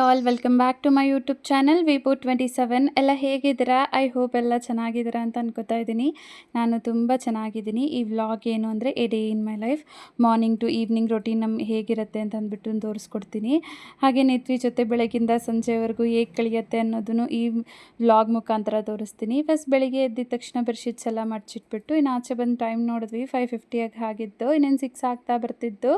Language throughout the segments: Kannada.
All welcome back to my YouTube channel ವಿಪು27. ಎಲ್ಲ ಹೇಗಿದ್ದೀರಾ? ಐ ಹೋಪ್ ಎಲ್ಲ ಚೆನ್ನಾಗಿದ್ದೀರಾ ಅಂತ ಅನ್ಕೋತಾ ಇದ್ದೀನಿ. ನಾನು ತುಂಬ ಚೆನ್ನಾಗಿದ್ದೀನಿ. ಈ ವ್ಲಾಗ್ ಏನು ಅಂದರೆ a day in my life, morning to evening routine ಹೇಗಿರುತ್ತೆ ಅಂತ ಅಂದ್ಬಿಟ್ಟು ತೋರಿಸ್ಕೊಡ್ತೀನಿ. ಹಾಗೆ ನಿತ್ವಿ ಜೊತೆ ಬೆಳಗಿಂದ ಸಂಜೆವರೆಗೂ ಹೇಗೆ ಕಳೆಯುತ್ತೆ ಅನ್ನೋದನ್ನು ಈ ವ್ಲಾಗ್ ಮುಖಾಂತರ ತೋರಿಸ್ತೀನಿ. ಫಸ್ಟ್ ಬೆಳಿಗ್ಗೆ ಎದ್ದಿದ ತಕ್ಷಣ ಬೆಡ್ಶೀಟ್ಸ್ ಎಲ್ಲ ಮಡಚಿಟ್ಬಿಟ್ಟು ಇನ್ನು ಆಚೆ ಬಂದು ಟೈಮ್ ನೋಡಿದ್ವಿ 5:50 ಆಗಿದ್ದು, ಇನ್ನೇನು 6 ಆಗ್ತಾ ಬರ್ತಿದ್ದು.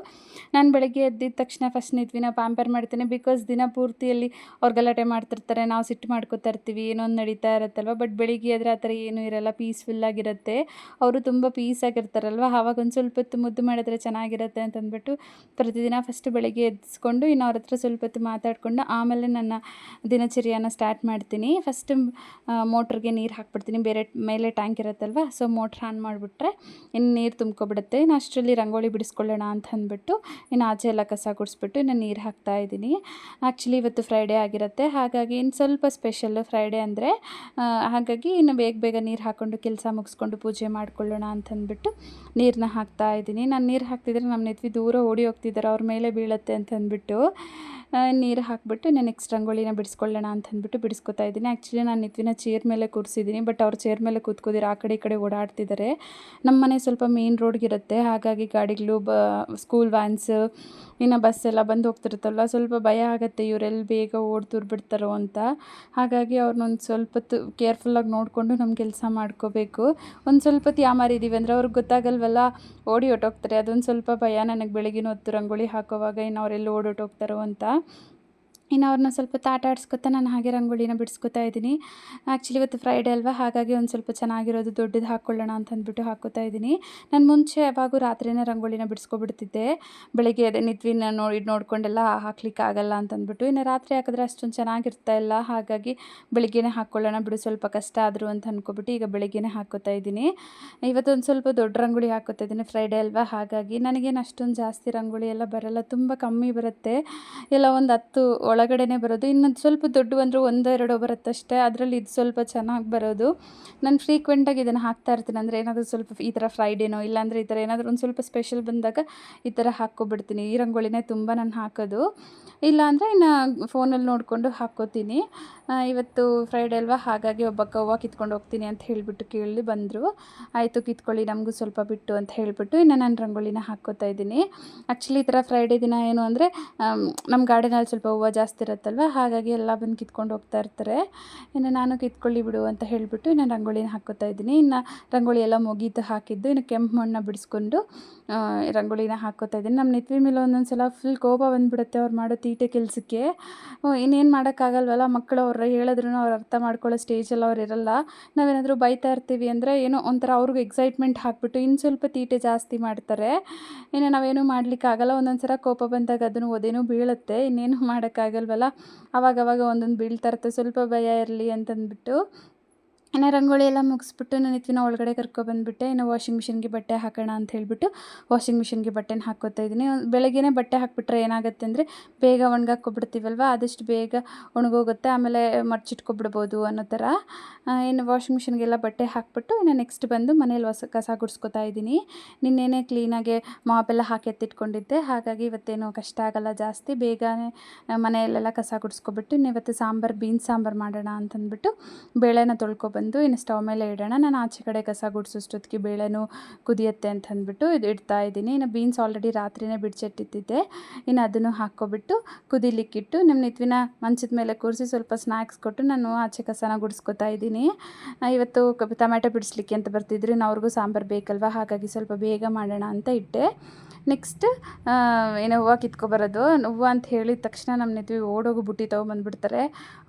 ನಾನು ಬೆಳಗ್ಗೆ ಎದ್ದಿದ ತಕ್ಷಣ ಫಸ್ಟ್ ನಿತ್ವಿನ ಪ್ಯಾಂಪರ್ ಮಾಡ್ತೀನಿ. ಬಿಕಾಸ್ ದಿನ ಪೂರ್ತಿಯಲ್ಲಿ ಅವ್ರು ಗಲಾಟೆ ಮಾಡ್ತಿರ್ತಾರೆ, ನಾವು ಸಿಟ್ಟು ಮಾಡ್ಕೋತಾ ಇರ್ತೀವಿ, ಏನೋ ಒಂದು ನಡೀತಾ ಇರುತ್ತಲ್ವ. ಬಟ್ ಬೆಳಿಗ್ಗೆ ಆದರೆ ಆ ಥರ ಏನೂ ಇರಲ್ಲ, ಪೀಸ್ಫುಲ್ಲಾಗಿರುತ್ತೆ. ಅವರು ತುಂಬ ಪೀಸಾಗಿರ್ತಾರಲ್ವ, ಆವಾಗ ಒಂದು ಸ್ವಲ್ಪ ಹೊತ್ತು ಮುದ್ದು ಮಾಡಿದ್ರೆ ಚೆನ್ನಾಗಿರುತ್ತೆ ಅಂತಂದ್ಬಿಟ್ಟು ಪ್ರತಿದಿನ ಫಸ್ಟ್ ಬೆಳಗ್ಗೆ ಎದ್ದಿಸ್ಕೊಂಡು ಇನ್ನು ಅವ್ರ ಹತ್ರ ಸ್ವಲ್ಪ ಹೊತ್ತು ಮಾತಾಡಿಕೊಂಡು ಆಮೇಲೆ ನನ್ನ ದಿನಚರಿಯನ್ನು ಸ್ಟಾರ್ಟ್ ಮಾಡ್ತೀನಿ. ಫಸ್ಟ್ ಮೋಟ್ರಿಗೆ ನೀರು ಹಾಕ್ಬಿಡ್ತೀನಿ. ಬೇರೆ ಮೇಲೆ ಟ್ಯಾಂಕ್ ಇರುತ್ತಲ್ವ, ಸೊ ಮೋಟ್ರ್ ಆನ್ ಮಾಡಿಬಿಟ್ರೆ ಇನ್ನು ನೀರು ತುಂಬ್ಕೊಬಿಡುತ್ತೆ. ಇನ್ನು ಅಷ್ಟರಲ್ಲಿ ರಂಗೋಲಿ ಬಿಡಿಸ್ಕೊಳ್ಳೋಣ ಅಂತ ಅಂದ್ಬಿಟ್ಟು ಇನ್ನು ಆಚೆ ಎಲ್ಲ ಕಸ ಗುಡಿಸ್ಬಿಟ್ಟು ಇನ್ನು ನೀರು ಹಾಕ್ತಾಯಿದ್ದೀನಿ. ಆ್ಯಕ್ಚುಲಿ ಇವತ್ತು ಫ್ರೈಡೇ ಆಗಿರುತ್ತೆ, ಹಾಗಾಗಿ ಇನ್ನು ಸ್ವಲ್ಪ ಸ್ಪೆಷಲ್ಲು ಫ್ರೈಡೇ ಅಂದರೆ. ಹಾಗಾಗಿ ಇನ್ನು ಬೇಗ ಬೇಗ ನೀರು ಹಾಕ್ಕೊಂಡು ಕೆಲಸ ಮುಗಿಸ್ಕೊಂಡು ಪೂಜೆ ಮಾಡ್ಕೊಳ್ಳೋಣ ಅಂತಂದ್ಬಿಟ್ಟು ನೀರನ್ನ ಹಾಕ್ತಾಯಿದ್ದೀನಿ. ನಾನು ನೀರು ಹಾಕ್ತಿದ್ರೆ ನಮ್ಮ ನೆತ್ವಿ ದೂರ ಓಡಿ ಹೋಗ್ತಿದ್ದಾರೆ, ಅವ್ರ ಮೇಲೆ ಬೀಳುತ್ತೆ ಅಂತಂದ್ಬಿಟ್ಟು ನೀರು ಹಾಕಿಬಿಟ್ಟು ನಾನು ನೆಕ್ಸ್ಟ್ ರಂಗೋಲಿನ ಬಿಡಿಸ್ಕೊಳ್ಳೋಣ ಅಂತಂದ್ಬಿಟ್ಟು ಬಿಡಿಸ್ಕೊತಾ ಇದ್ದೀನಿ. ಆ್ಯಕ್ಚುಲಿ ನಾನು ನೆತ್ವಿನ ಚೇರ್ ಮೇಲೆ ಕೂರಿಸಿದ್ದೀನಿ, ಬಟ್ ಅವ್ರು ಚೇರ್ ಮೇಲೆ ಕೂತ್ಕೋದಿರ ಆ ಕಡೆ ಈ ಕಡೆ ಓಡಾಡ್ತಿದ್ದಾರೆ. ನಮ್ಮ ಮನೆ ಸ್ವಲ್ಪ ಮೇನ್ ರೋಡ್ಗಿರುತ್ತೆ, ಹಾಗಾಗಿ ಗಾಡಿಗಳು ಸ್ಕೂಲ್ ವ್ಯಾನ್ಸ್ ಇನ್ನು ಬಸ್ ಎಲ್ಲ ಬಂದು ಹೋಗ್ತಿರುತ್ತಲ್ಲ, ಸ್ವಲ್ಪ ಭಯ ಆಗುತ್ತೆ ಇವರೆಲ್ಲಿ ಬೇಗ ಬಿಡ್ತಾರೋ ಅಂತ. ಹಾಗಾಗಿ ಅವ್ರನ್ನೊಂದು ಸ್ವಲ್ಪ ಹೊತ್ತು ಕೇರ್ಫುಲ್ಲಾಗಿ ನೋಡಿಕೊಂಡು ನಮ್ಮ ಕೆಲಸ ಮಾಡ್ಕೋಬೇಕು. ಒಂದು ಸ್ವಲ್ಪ ಹೊತ್ತು ಯಾಮಾರಿದ್ದೀವಿ ಅಂದರೆ ಅವ್ರಿಗೆ ಗೊತ್ತಾಗಲ್ವಲ್ಲ, ಓಡಿ ಹೊಟ್ಟೋಗ್ತಾರೆ. ಅದೊಂದು ಸ್ವಲ್ಪ ಭಯ ನನಗೆ ಬೆಳಗಿನ ಹೊತ್ತು ರಂಗೋಲಿ ಹಾಕೋವಾಗ ಇನ್ನು ಅವರೆಲ್ಲ ಓಡೋಟೋಗ್ತಾರೋ ಅಂತ. ಇನ್ನು ಅವ್ರನ್ನ ಸ್ವಲ್ಪ ಆಟ ಆಡಿಸ್ಕೊತಾ ನಾನು ಹಾಗೆ ರಂಗೋಲಿನ ಬಿಡಿಸ್ಕೊತಾ ಇದ್ದೀನಿ. ಆ್ಯಕ್ಚುಲಿ ಇವತ್ತು ಫ್ರೈಡೇ ಅಲ್ವಾ, ಹಾಗಾಗಿ ಒಂದು ಸ್ವಲ್ಪ ಚೆನ್ನಾಗಿರೋದು ದೊಡ್ಡದು ಹಾಕ್ಕೊಳ್ಳೋಣ ಅಂತ ಅಂದ್ಬಿಟ್ಟು ಹಾಕ್ಕೋತಾ ಇದ್ದೀನಿ. ನಾನು ಮುಂಚೆ ಯಾವಾಗೂ ರಾತ್ರಿನೇ ರಂಗೋಲಿನ ಬಿಡಿಸ್ಕೊಬಿಡ್ತಿದ್ದೆ. ಬೆಳಗ್ಗೆ ಅದೇ ನಿತ್ವಿನ ನೋಡ್ಕೊಂಡೆಲ್ಲ ಹಾಕ್ಲಿಕ್ಕೆ ಆಗಲ್ಲ ಅಂತಂದ್ಬಿಟ್ಟು, ಇನ್ನು ರಾತ್ರಿ ಹಾಕಿದ್ರೆ ಅಷ್ಟೊಂದು ಚೆನ್ನಾಗಿರ್ತಾ ಇಲ್ಲ, ಹಾಗಾಗಿ ಬೆಳಿಗ್ಗೆನೇ ಹಾಕ್ಕೊಳ್ಳೋಣ ಬಿಡು, ಸ್ವಲ್ಪ ಕಷ್ಟ ಆದರೂ ಅಂತ ಅಂದ್ಕೊಬಿಟ್ಟು ಈಗ ಬೆಳಿಗ್ಗೆನೇ ಹಾಕ್ಕೋತಾ ಇದ್ದೀನಿ. ಇವತ್ತೊಂದು ಸ್ವಲ್ಪ ದೊಡ್ಡ ರಂಗೋಲಿ ಹಾಕ್ಕೋತಾ ಇದ್ದೀನಿ, ಫ್ರೈಡೇ ಅಲ್ವಾ. ಹಾಗಾಗಿ ನನಗೇನು ಅಷ್ಟೊಂದು ಜಾಸ್ತಿ ರಂಗೋಲಿ ಎಲ್ಲ ಬರೋಲ್ಲ, ತುಂಬ ಕಮ್ಮಿ ಬರುತ್ತೆ. ಎಲ್ಲ ಒಂದು 10 ಒಳಗಡೆನೇ ಬರೋದು. ಇನ್ನೊಂದು ಸ್ವಲ್ಪ ದೊಡ್ಡ ಬಂದರೂ 1-2 ಬರುತ್ತಷ್ಟೇ. ಅದರಲ್ಲಿ ಇದು ಸ್ವಲ್ಪ ಚೆನ್ನಾಗಿ ಬರೋದು. ನಾನು ಫ್ರೀಕ್ವೆಂಟಾಗಿ ಇದನ್ನು ಹಾಕ್ತಾ ಇರ್ತೀನಿ. ಅಂದರೆ ಏನಾದರೂ ಸ್ವಲ್ಪ ಈ ಥರ ಫ್ರೈಡೇನೋ ಇಲ್ಲಾಂದರೆ ಈ ಥರ ಏನಾದರೂ ಒಂದು ಸ್ವಲ್ಪ ಸ್ಪೆಷಲ್ ಬಂದಾಗ ಈ ಥರ ಹಾಕ್ಕೊಬಿಡ್ತೀನಿ. ಈ ರಂಗೋಲಿನೇ ತುಂಬ ನಾನು ಹಾಕೋದು. ಇಲ್ಲಾಂದರೆ ಇನ್ನು ಫೋನಲ್ಲಿ ನೋಡಿಕೊಂಡು ಹಾಕ್ಕೋತೀನಿ. ಇವತ್ತು ಫ್ರೈಡೇ ಅಲ್ವಾ, ಹಾಗಾಗಿ ಒಬ್ಬಕ್ಕ ಹೂವು ಕಿತ್ಕೊಂಡು ಹೋಗ್ತೀನಿ ಅಂತ ಹೇಳಿಬಿಟ್ಟು ಕೇಳಿ ಬಂದರು. ಆಯಿತು ಕಿತ್ಕೊಳ್ಳಿ, ನಮಗೂ ಸ್ವಲ್ಪ ಬಿಟ್ಟು ಅಂತ ಹೇಳಿಬಿಟ್ಟು ಇನ್ನು ನಾನು ರಂಗೋಲಿನ ಹಾಕ್ಕೋತಾ ಇದ್ದೀನಿ. ಆ್ಯಕ್ಚುಲಿ ಈ ಥರ ಫ್ರೈಡೇ ದಿನ ಏನು ಅಂದರೆ ನಮ್ಮ ಗಾರ್ಡನಲ್ಲಿ ಸ್ವಲ್ಪ ಹೂವು ಜಾಸ್ತಿ ಇರುತ್ತಲ್ವ, ಹಾಗಾಗಿ ಎಲ್ಲ ಬಂದು ಕಿತ್ಕೊಂಡು ಹೋಗ್ತಾ ಇರ್ತಾರೆ. ಇನ್ನು ನಾನು ಕಿತ್ಕೊಳ್ಳಿ ಬಿಡು ಅಂತ ಹೇಳಿಬಿಟ್ಟು ಇನ್ನು ರಂಗೋಲಿನ ಹಾಕ್ಕೋತಾ ಇದ್ದೀನಿ. ಇನ್ನು ರಂಗೋಲಿ ಎಲ್ಲ ಮುಗೀತು ಹಾಕಿದ್ದು, ಇನ್ನು ಕೆಂಪು ಮಣ್ಣು ಬಿಡಿಸ್ಕೊಂಡು ರಂಗೋಲಿನ ಹಾಕ್ಕೋತಾ ಇದ್ದೀನಿ. ನಮ್ಮ ನೆತ್ವಿ ಮೇಲೆ ಒಂದೊಂದು ಸಲ ಫುಲ್ ಕೋಪ ಬಂದುಬಿಡುತ್ತೆ ಅವ್ರು ಮಾಡೋ ತೀಟೆ ಕೆಲಸಕ್ಕೆ. ಇನ್ನೇನು ಮಾಡೋಕ್ಕಾಗಲ್ವಲ್ಲ, ಮಕ್ಕಳು ಅವ್ರು ಹೇಳಿದ್ರೂ ಅವ್ರು ಅರ್ಥ ಮಾಡ್ಕೊಳ್ಳೋ ಸ್ಟೇಜಲ್ಲಿ ಅವ್ರು ಇರಲ್ಲ. ನಾವೇನಾದರೂ ಬೈತಾ ಇರ್ತೀವಿ ಅಂದರೆ ಏನೋ ಒಂಥರ ಅವ್ರಿಗೂ ಎಕ್ಸೈಟ್ಮೆಂಟ್ ಹಾಕ್ಬಿಟ್ಟು ಇನ್ನು ಸ್ವಲ್ಪ ತೀಟೆ ಜಾಸ್ತಿ ಮಾಡ್ತಾರೆ. ಇನ್ನು ನಾವೇನೂ ಮಾಡಲಿಕ್ಕಾಗಲ್ಲ. ಒಂದೊಂದು ಸಲ ಕೋಪ ಬಂದಾಗ ಅದನ್ನು ಒದೇನೂ ಬೀಳುತ್ತೆ, ಇನ್ನೇನು ಮಾಡೋಕ್ಕಾಗಲ್ವಲ್ಲ. ಆವಾಗವಾಗ ಒಂದೊಂದು ಬೀಳ್ತಾ ಇರುತ್ತೆ, ಸ್ವಲ್ಪ ಭಯ ಇರಲಿ ಅಂತಂದ್ಬಿಟ್ಟು. ಇನ್ನು ರಂಗೋಲಿ ಎಲ್ಲ ಮುಗಿಸ್ಬಿಟ್ಟು ನಾನು ನೆತ್ವಿನ ಒಳಗಡೆ ಕರ್ಕೊಬಂದುಬಿಟ್ಟೆ. ಇನ್ನು ವಾಷಿಂಗ್ ಮಿಷಿನ್ಗೆ ಬಟ್ಟೆ ಹಾಕೋಣ ಅಂತ ಹೇಳಿಬಿಟ್ಟು ವಾಷಿಂಗ್ ಮಿಷಿನ್ಗೆ ಬಟ್ಟೆನ ಹಾಕ್ಕೋತಾ ಇದ್ದೀನಿ. ಬೆಳಗ್ಗೆನೇ ಬಟ್ಟೆ ಹಾಕಿಬಿಟ್ರೆ ಏನಾಗುತ್ತೆ ಅಂದರೆ ಬೇಗ ಒಣಗಾಕ್ಕೊಬಿಡ್ತೀವಲ್ವ, ಆದಷ್ಟು ಬೇಗ ಒಣಗೋಗುತ್ತೆ, ಆಮೇಲೆ ಮಡ್ಚಿಟ್ಕೊಬಿಡ್ಬೋದು ಅನ್ನೋ ಥರ. ಇನ್ನು ವಾಷಿಂಗ್ ಮಿಷಿನ್ಗೆಲ್ಲ ಬಟ್ಟೆ ಹಾಕ್ಬಿಟ್ಟು ಇನ್ನು ನೆಕ್ಸ್ಟ್ ಬಂದು ಮನೇಲಿ ಕಸ ಗುಡಿಸ್ಕೊತಾ ಇದ್ದೀನಿ. ನಿನ್ನೆನೇ ಕ್ಲೀನಾಗೆ ಮಾಪೆಲ್ಲ ಹಾಕಿ ಎತ್ತಿಟ್ಕೊಂಡಿದ್ದೆ, ಹಾಗಾಗಿ ಇವತ್ತೇನು ಕಷ್ಟ ಆಗೋಲ್ಲ ಜಾಸ್ತಿ. ಬೇಗನೆ ಮನೆಯಲ್ಲೆಲ್ಲ ಕಸ ಗುಡಿಸ್ಕೊಬಿಟ್ಟು ಇನ್ನು ಇವತ್ತು ಬೀನ್ಸ್ ಸಾಂಬಾರು ಮಾಡೋಣ ಅಂತಂದ್ಬಿಟ್ಟು ಬೇಳೆನ ತೊಳ್ಕೊಬಂದು ಇನ್ನು ಸ್ಟವ್ ಮೇಲೆ ಇಡೋಣ. ನಾನು ಆಚೆ ಕಡೆ ಕಸ ಗುಡಿಸೋಷ್ಟೊತ್ತಿಗೆ ಬೇಳೆನೂ ಕುದಿಯುತ್ತೆ ಅಂತ ಅಂದ್ಬಿಟ್ಟು ಇದು ಇಡ್ತಾ ಇದ್ದೀನಿ. ಇನ್ನು ಬೀನ್ಸ್ ಆಲ್ರೆಡಿ ರಾತ್ರಿನೇ ಬಿಡಿಸಿಟ್ಟಿದ್ದೆ, ಇನ್ನು ಅದನ್ನು ಹಾಕ್ಕೊಬಿಟ್ಟು ಕುದಿಲಿಕ್ಕಿಟ್ಟು ನಮ್ಮ ನೆತ್ವಿನ ಮಂಚದ ಮೇಲೆ ಕೂರಿಸಿ ಸ್ವಲ್ಪ ಸ್ನ್ಯಾಕ್ಸ್ ಕೊಟ್ಟು ನಾನು ಆಚೆ ಕಸನ ಗುಡಿಸ್ಕೊತಾ ಇದ್ದೀನಿ. ಇವತ್ತು ಟೊಮೆಟೊ ಬಿಡಿಸ್ಲಿಕ್ಕೆ ಅಂತ ಬರ್ತಿದ್ರು, ಇನ್ನು ಅವ್ರಿಗೂ ಸಾಂಬಾರು ಬೇಕಲ್ವ, ಹಾಗಾಗಿ ಸ್ವಲ್ಪ ಬೇಗ ಮಾಡೋಣ ಅಂತ ಇಟ್ಟೆ. ನೆಕ್ಸ್ಟ್ ಏನೋ ಹೂವು ಕಿತ್ಕೊಬರೋದು. ಹೂವು ಅಂತ ಹೇಳಿದ ತಕ್ಷಣ ನಮ್ಮ ನೆತ್ವಿ ಓಡೋಗು ಬುಟ್ಟಿ ತೊಗೊಂಬಂದುಬಿಡ್ತಾರೆ.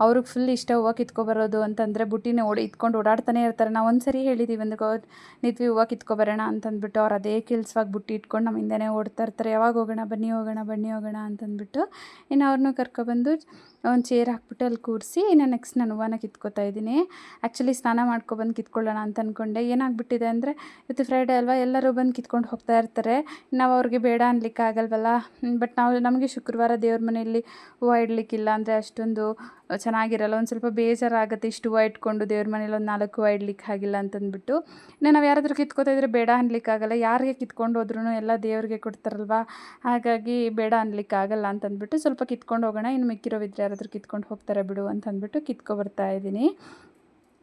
ಅವ್ರಿಗೆ ಫುಲ್ ಇಷ್ಟ ಹೂವು ಕಿತ್ಕೊಬರೋದು ಅಂತಂದರೆ, ಬುಟ್ಟಿನೇ ಇಟ್ಕೊಂಡು ಓಡಾಡ್ತಾನೆ ಇರ್ತಾರೆ. ನಾವು ಒಂದು ಸರಿ ಹೇಳಿದ್ದೀವಿ ನೆತ್ವಿ ಹೂವು ಕಿತ್ಕೊಬರೋಣ ಅಂತಂದ್ಬಿಟ್ಟು, ಅವ್ರು ಅದೇ ಕೆಲಸವಾಗಿ ಬುಟ್ಟಿ ಇಟ್ಕೊಂಡು ನಮ್ಮ ಹಿಂದೆನೇ ಓಡ್ತಾ ಇರ್ತಾರೆ. ಯಾವಾಗ ಹೋಗೋಣ ಬನ್ನಿ ಹೋಗೋಣ ಅಂತಂದ್ಬಿಟ್ಟು. ಇನ್ನು ಅವ್ರನ್ನೂ ಕರ್ಕೊಬಂದು ಒಂದು ಚೇರ್ ಹಾಕ್ಬಿಟ್ಟು ಅಲ್ಲಿ ಕೂರಿಸಿ ಇನ್ನು ನೆಕ್ಸ್ಟ್ ನಾನು ಹೂವನ್ನ ಕಿತ್ಕೋತಾ ಇದ್ದೀನಿ. ಆ್ಯಕ್ಚುಲಿ ಸ್ನಾನ ಮಾಡ್ಕೊಬಂದು ಕಿತ್ಕೊಳ್ಳೋಣ ಅಂತ ಅಂದ್ಕೊಂಡೆ. ಏನಾಗ್ಬಿಟ್ಟಿದೆ ಅಂದರೆ ಇವತ್ತು ಫ್ರೈಡೇ ಅಲ್ವಾ, ಎಲ್ಲರೂ ಬಂದು ಕಿತ್ಕೊಂಡು ಹೋಗ್ತಾ ಇರ್ತಾರೆ. ನಾವು ಅವ್ರಿಗೆ ಬೇಡ ಅನ್ಲಿಕ್ಕೆ ಆಗಲ್ವಲ್ಲ. ಬಟ್ ನಮಗೆ ಶುಕ್ರವಾರ ದೇವ್ರ ಮನೆಯಲ್ಲಿ ಹೂವು ಇಡಲಿಕ್ಕಿಲ್ಲ ಅಂದರೆ ಅಷ್ಟೊಂದು ಚೆನ್ನಾಗಿರಲ್ಲ, ಒಂದು ಸ್ವಲ್ಪ ಬೇಜಾರಾಗುತ್ತೆ. ಇಷ್ಟು ಹೂವು ಇಟ್ಕೊಂಡು ದೇವ್ರ ಮನೇಲಿ ಒಂದು 4 ಹೂವು ಇಡ್ಲಿಕ್ಕೆ ಆಗಿಲ್ಲ ಅಂತಂದ್ಬಿಟ್ಟು. ಇನ್ನು ನಾವು ಯಾರಾದರೂ ಕಿತ್ಕೋತಾ ಇದ್ದರೆ ಬೇಡ ಅನ್ಲಿಕ್ಕಾಗಲ್ಲ, ಯಾರಿಗೆ ಕಿತ್ಕೊಂಡು ಹೋದ್ರೂ ಎಲ್ಲ ದೇವ್ರಿಗೆ ಕೊಡ್ತಾರಲ್ವ, ಹಾಗಾಗಿ ಬೇಡ ಅನ್ಲಿಕ್ಕಾಗಲ್ಲ ಅಂತಂದ್ಬಿಟ್ಟು ಸ್ವಲ್ಪ ಕಿತ್ಕೊಂಡು ಹೋಗೋಣ, ಇನ್ನು ಮಿಕ್ಕಿರೋವಿದ್ರೆ ಯಾರಾದರೂ ಕಿತ್ಕೊಂಡು ಹೋಗ್ತಾರೆ ಬಿಡು ಅಂತಂದ್ಬಿಟ್ಟು ಕಿತ್ಕೊಬರ್ತಾ ಇದ್ದೀನಿ.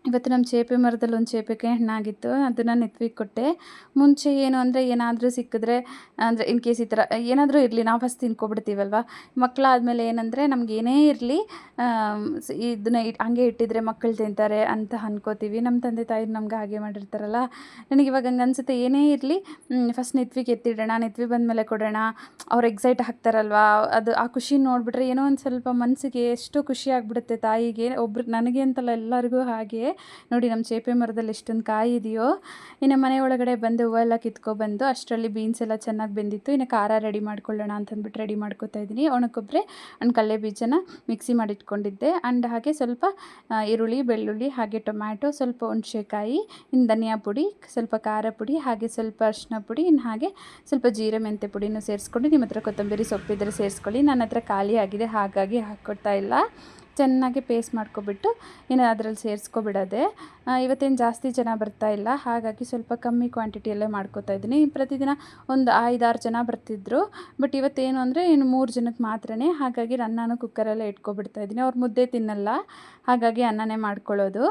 ಇವತ್ತು ನಮ್ಮ ಚೇಪೆ ಮರದಲ್ಲಿ ಒಂದು ಚೇಪೆಕಾಯಿ ಹಣ್ಣಾಗಿತ್ತು, ಅದನ್ನು ನೆತ್ವಿಗೆ ಕೊಟ್ಟೆ. ಮುಂಚೆ ಏನು ಅಂದರೆ ಏನಾದರೂ ಸಿಕ್ಕಿದ್ರೆ, ಅಂದರೆ ಇನ್ ಕೇಸ್ ಈ ಥರ ಏನಾದರೂ ಇರಲಿ ನಾವು ಫಸ್ಟ್ ತಿನ್ಕೊಬಿಡ್ತೀವಲ್ವ. ಮಕ್ಕಳಾದಮೇಲೆ ಏನಂದರೆ ನಮ್ಗೆ ಏನೇ ಇರಲಿ ಇದನ್ನ ಹಂಗೆ ಇಟ್ಟಿದ್ರೆ ಮಕ್ಕಳು ತಿಂತಾರೆ ಅಂತ ಅನ್ಕೋತೀವಿ. ನಮ್ಮ ತಂದೆ ತಾಯಿ ನಮ್ಗೆ ಹಾಗೆ ಮಾಡಿರ್ತಾರಲ್ಲ, ನನಗೆ ಇವಾಗ ಹಂಗೆ ಅನಿಸುತ್ತೆ. ಏನೇ ಇರಲಿ ಫಸ್ಟ್ ನೆತ್ವಿಗೆ ಎತ್ತಿಡೋಣ, ನೆತ್ವಿ ಬಂದಮೇಲೆ ಕೊಡೋಣ. ಅವ್ರು ಎಕ್ಸೈಟ್ ಆಗ್ತಾರಲ್ವ, ಅದು ಆ ಖುಷಿ ನೋಡಿಬಿಟ್ರೆ ಏನೋ ಒಂದು ಸ್ವಲ್ಪ ಮನಸ್ಸಿಗೆ ಎಷ್ಟು ಖುಷಿ ಆಗಿಬಿಡುತ್ತೆ ತಾಯಿಗೆ. ನನಗೆ ಅಂತಲ್ಲ, ಎಲ್ಲರಿಗೂ ಹಾಗೆ. ನೋಡಿ ನಮ್ಮ ಚೇಪೆ ಮರದಲ್ಲಿ ಎಷ್ಟೊಂದು ಕಾಯಿ ಇದೆಯೋ. ಇನ್ನು ಮನೆ ಒಳಗಡೆ ಬಂದು ಹೂವೆಲ್ಲ ಕಿತ್ಕೊಬಂದು ಅಷ್ಟರಲ್ಲಿ ಬೀನ್ಸ್ ಎಲ್ಲ ಚೆನ್ನಾಗಿ ಬೆಂದಿತ್ತು. ಇನ್ನು ಖಾರ ರೆಡಿ ಮಾಡ್ಕೊಳ್ಳೋಣ ಅಂತಂದ್ಬಿಟ್ಟು ರೆಡಿ ಮಾಡ್ಕೊತಾ ಇದ್ದೀನಿ. ಒಣಕೊಬ್ಬರಿ ಅಂಡ್ ಕಡಲೆ ಬೀಜನ ಮಿಕ್ಸಿ ಮಾಡಿಟ್ಕೊಂಡಿದ್ದೆ. ಆ್ಯಂಡ್ ಹಾಗೆ ಸ್ವಲ್ಪ ಈರುಳ್ಳಿ, ಬೆಳ್ಳುಳ್ಳಿ, ಹಾಗೆ ಟೊಮ್ಯಾಟೊ, ಸ್ವಲ್ಪ ಹುಣಸೆಕಾಯಿ, ಇನ್ನು ಧನಿಯಾ ಪುಡಿ, ಸ್ವಲ್ಪ ಖಾರ ಪುಡಿ, ಹಾಗೆ ಸ್ವಲ್ಪ ಅರಿಶಿನ ಪುಡಿ, ಇನ್ನು ಹಾಗೆ ಸ್ವಲ್ಪ ಜೀರೆ ಮೆಂತೆ ಪುಡಿನೂ ಸೇರಿಸ್ಕೊಂಡು, ನಿಮ್ಮ ಹತ್ರ ಕೊತ್ತಂಬರಿ ಸೊಪ್ಪಿದ್ರೆ ಸೇರಿಸ್ಕೊಳ್ಳಿ. ನನ್ನ ಹತ್ರ ಖಾಲಿ ಆಗಿದೆ, ಹಾಗಾಗಿ ಹಾಕ್ಕೊಡ್ತಾ ಇಲ್ಲ. ಚೆನ್ನಾಗಿ ಪೇಸ್ಟ್ ಮಾಡ್ಕೊಬಿಟ್ಟು ಇನ್ನು ಅದರಲ್ಲಿ ಸೇರಿಸ್ಕೊಬಿಡೋದೆ. ಇವತ್ತೇನು ಜಾಸ್ತಿ ಜನ ಬರ್ತಾ ಇಲ್ಲ, ಹಾಗಾಗಿ ಸ್ವಲ್ಪ ಕಮ್ಮಿ ಕ್ವಾಂಟಿಟಿಯಲ್ಲೇ ಮಾಡ್ಕೋತಾ ಇದ್ದೀನಿ. ಪ್ರತಿದಿನ ಒಂದು 5-6 ಜನ ಬರ್ತಿದ್ರು, ಬಟ್ ಇವತ್ತೇನು ಅಂದರೆ ಇನ್ನು 3 ಜನಕ್ಕೆ ಮಾತ್ರನೇ, ಹಾಗಾಗಿ ಅನ್ನನೂ ಕುಕ್ಕರಲ್ಲೇ ಇಟ್ಕೊಬಿಡ್ತಾ ಇದ್ದೀನಿ. ಅವ್ರು ಮುದ್ದೆ ತಿನ್ನಲ್ಲ, ಹಾಗಾಗಿ ಅನ್ನನೇ ಮಾಡ್ಕೊಳ್ಳೋದು.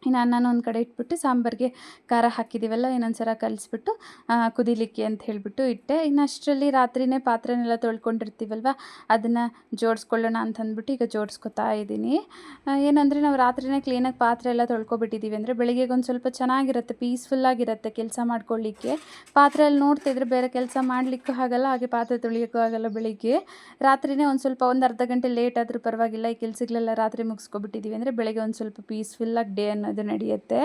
ಇನ್ನು ಅನ್ನನ ಒಂದು ಕಡೆ ಇಟ್ಬಿಟ್ಟು ಸಾಂಬಾರಿಗೆ ಖಾರ ಹಾಕಿದ್ದೀವಲ್ಲ, ಇನ್ನೊಂದು ಸಲ ಕಲಿಸ್ಬಿಟ್ಟು ಕುದಿಲಿಕ್ಕೆ ಅಂತ ಹೇಳಿಬಿಟ್ಟು ಇಟ್ಟೆ. ಇನ್ನು ಅಷ್ಟರಲ್ಲಿ ರಾತ್ರಿಯೇ ಪಾತ್ರೆನೆಲ್ಲ ತೊಳ್ಕೊಂಡಿರ್ತೀವಲ್ವ, ಅದನ್ನು ಜೋಡಿಸ್ಕೊಳ್ಳೋಣ ಅಂತಂದ್ಬಿಟ್ಟು ಈಗ ಜೋಡಿಸ್ಕೊತಾ ಇದ್ದೀನಿ. ಏನಂದರೆ ನಾವು ರಾತ್ರಿಯೇ ಕ್ಲೀನಾಗಿ ಪಾತ್ರೆ ಎಲ್ಲ ತೊಳ್ಕೊಬಿಟ್ಟಿದ್ದೀವಿ ಅಂದರೆ ಬೆಳಿಗ್ಗೆಗೆ ಒಂದು ಸ್ವಲ್ಪ ಚೆನ್ನಾಗಿರುತ್ತೆ, ಪೀಸ್ಫುಲ್ಲಾಗಿರುತ್ತೆ ಕೆಲಸ ಮಾಡ್ಕೊಳ್ಳಿಕ್ಕೆ. ಪಾತ್ರೆಯಲ್ಲಿ ನೋಡ್ತಿದ್ರೆ ಬೇರೆ ಕೆಲಸ ಮಾಡಲಿಕ್ಕೂ ಆಗಲ್ಲ, ಹಾಗೆ ಪಾತ್ರೆ ತೊಳಿಯೋಕ್ಕೂ ಆಗಲ್ಲ. ಬೆಳಿಗ್ಗೆ ರಾತ್ರಿಯೇ ಒಂದು ಸ್ವಲ್ಪ ಒಂದು ಅರ್ಧ ಗಂಟೆ ಲೇಟ್ ಆದರೂ ಪರವಾಗಿಲ್ಲ, ಈ ಕೆಲಸಗಳೆಲ್ಲ ರಾತ್ರಿ ಮುಗಿಸ್ಕೊಬಿಟ್ಟಿದ್ದೀವಿ ಅಂದರೆ ಬೆಳಗ್ಗೆ ಒಂದು ಸ್ವಲ್ಪ ಪೀಸ್ಫುಲ್ಲಾಗಿ ಡೇ ಅನ್ನೋದು ನಡೆಯುತ್ತೆ.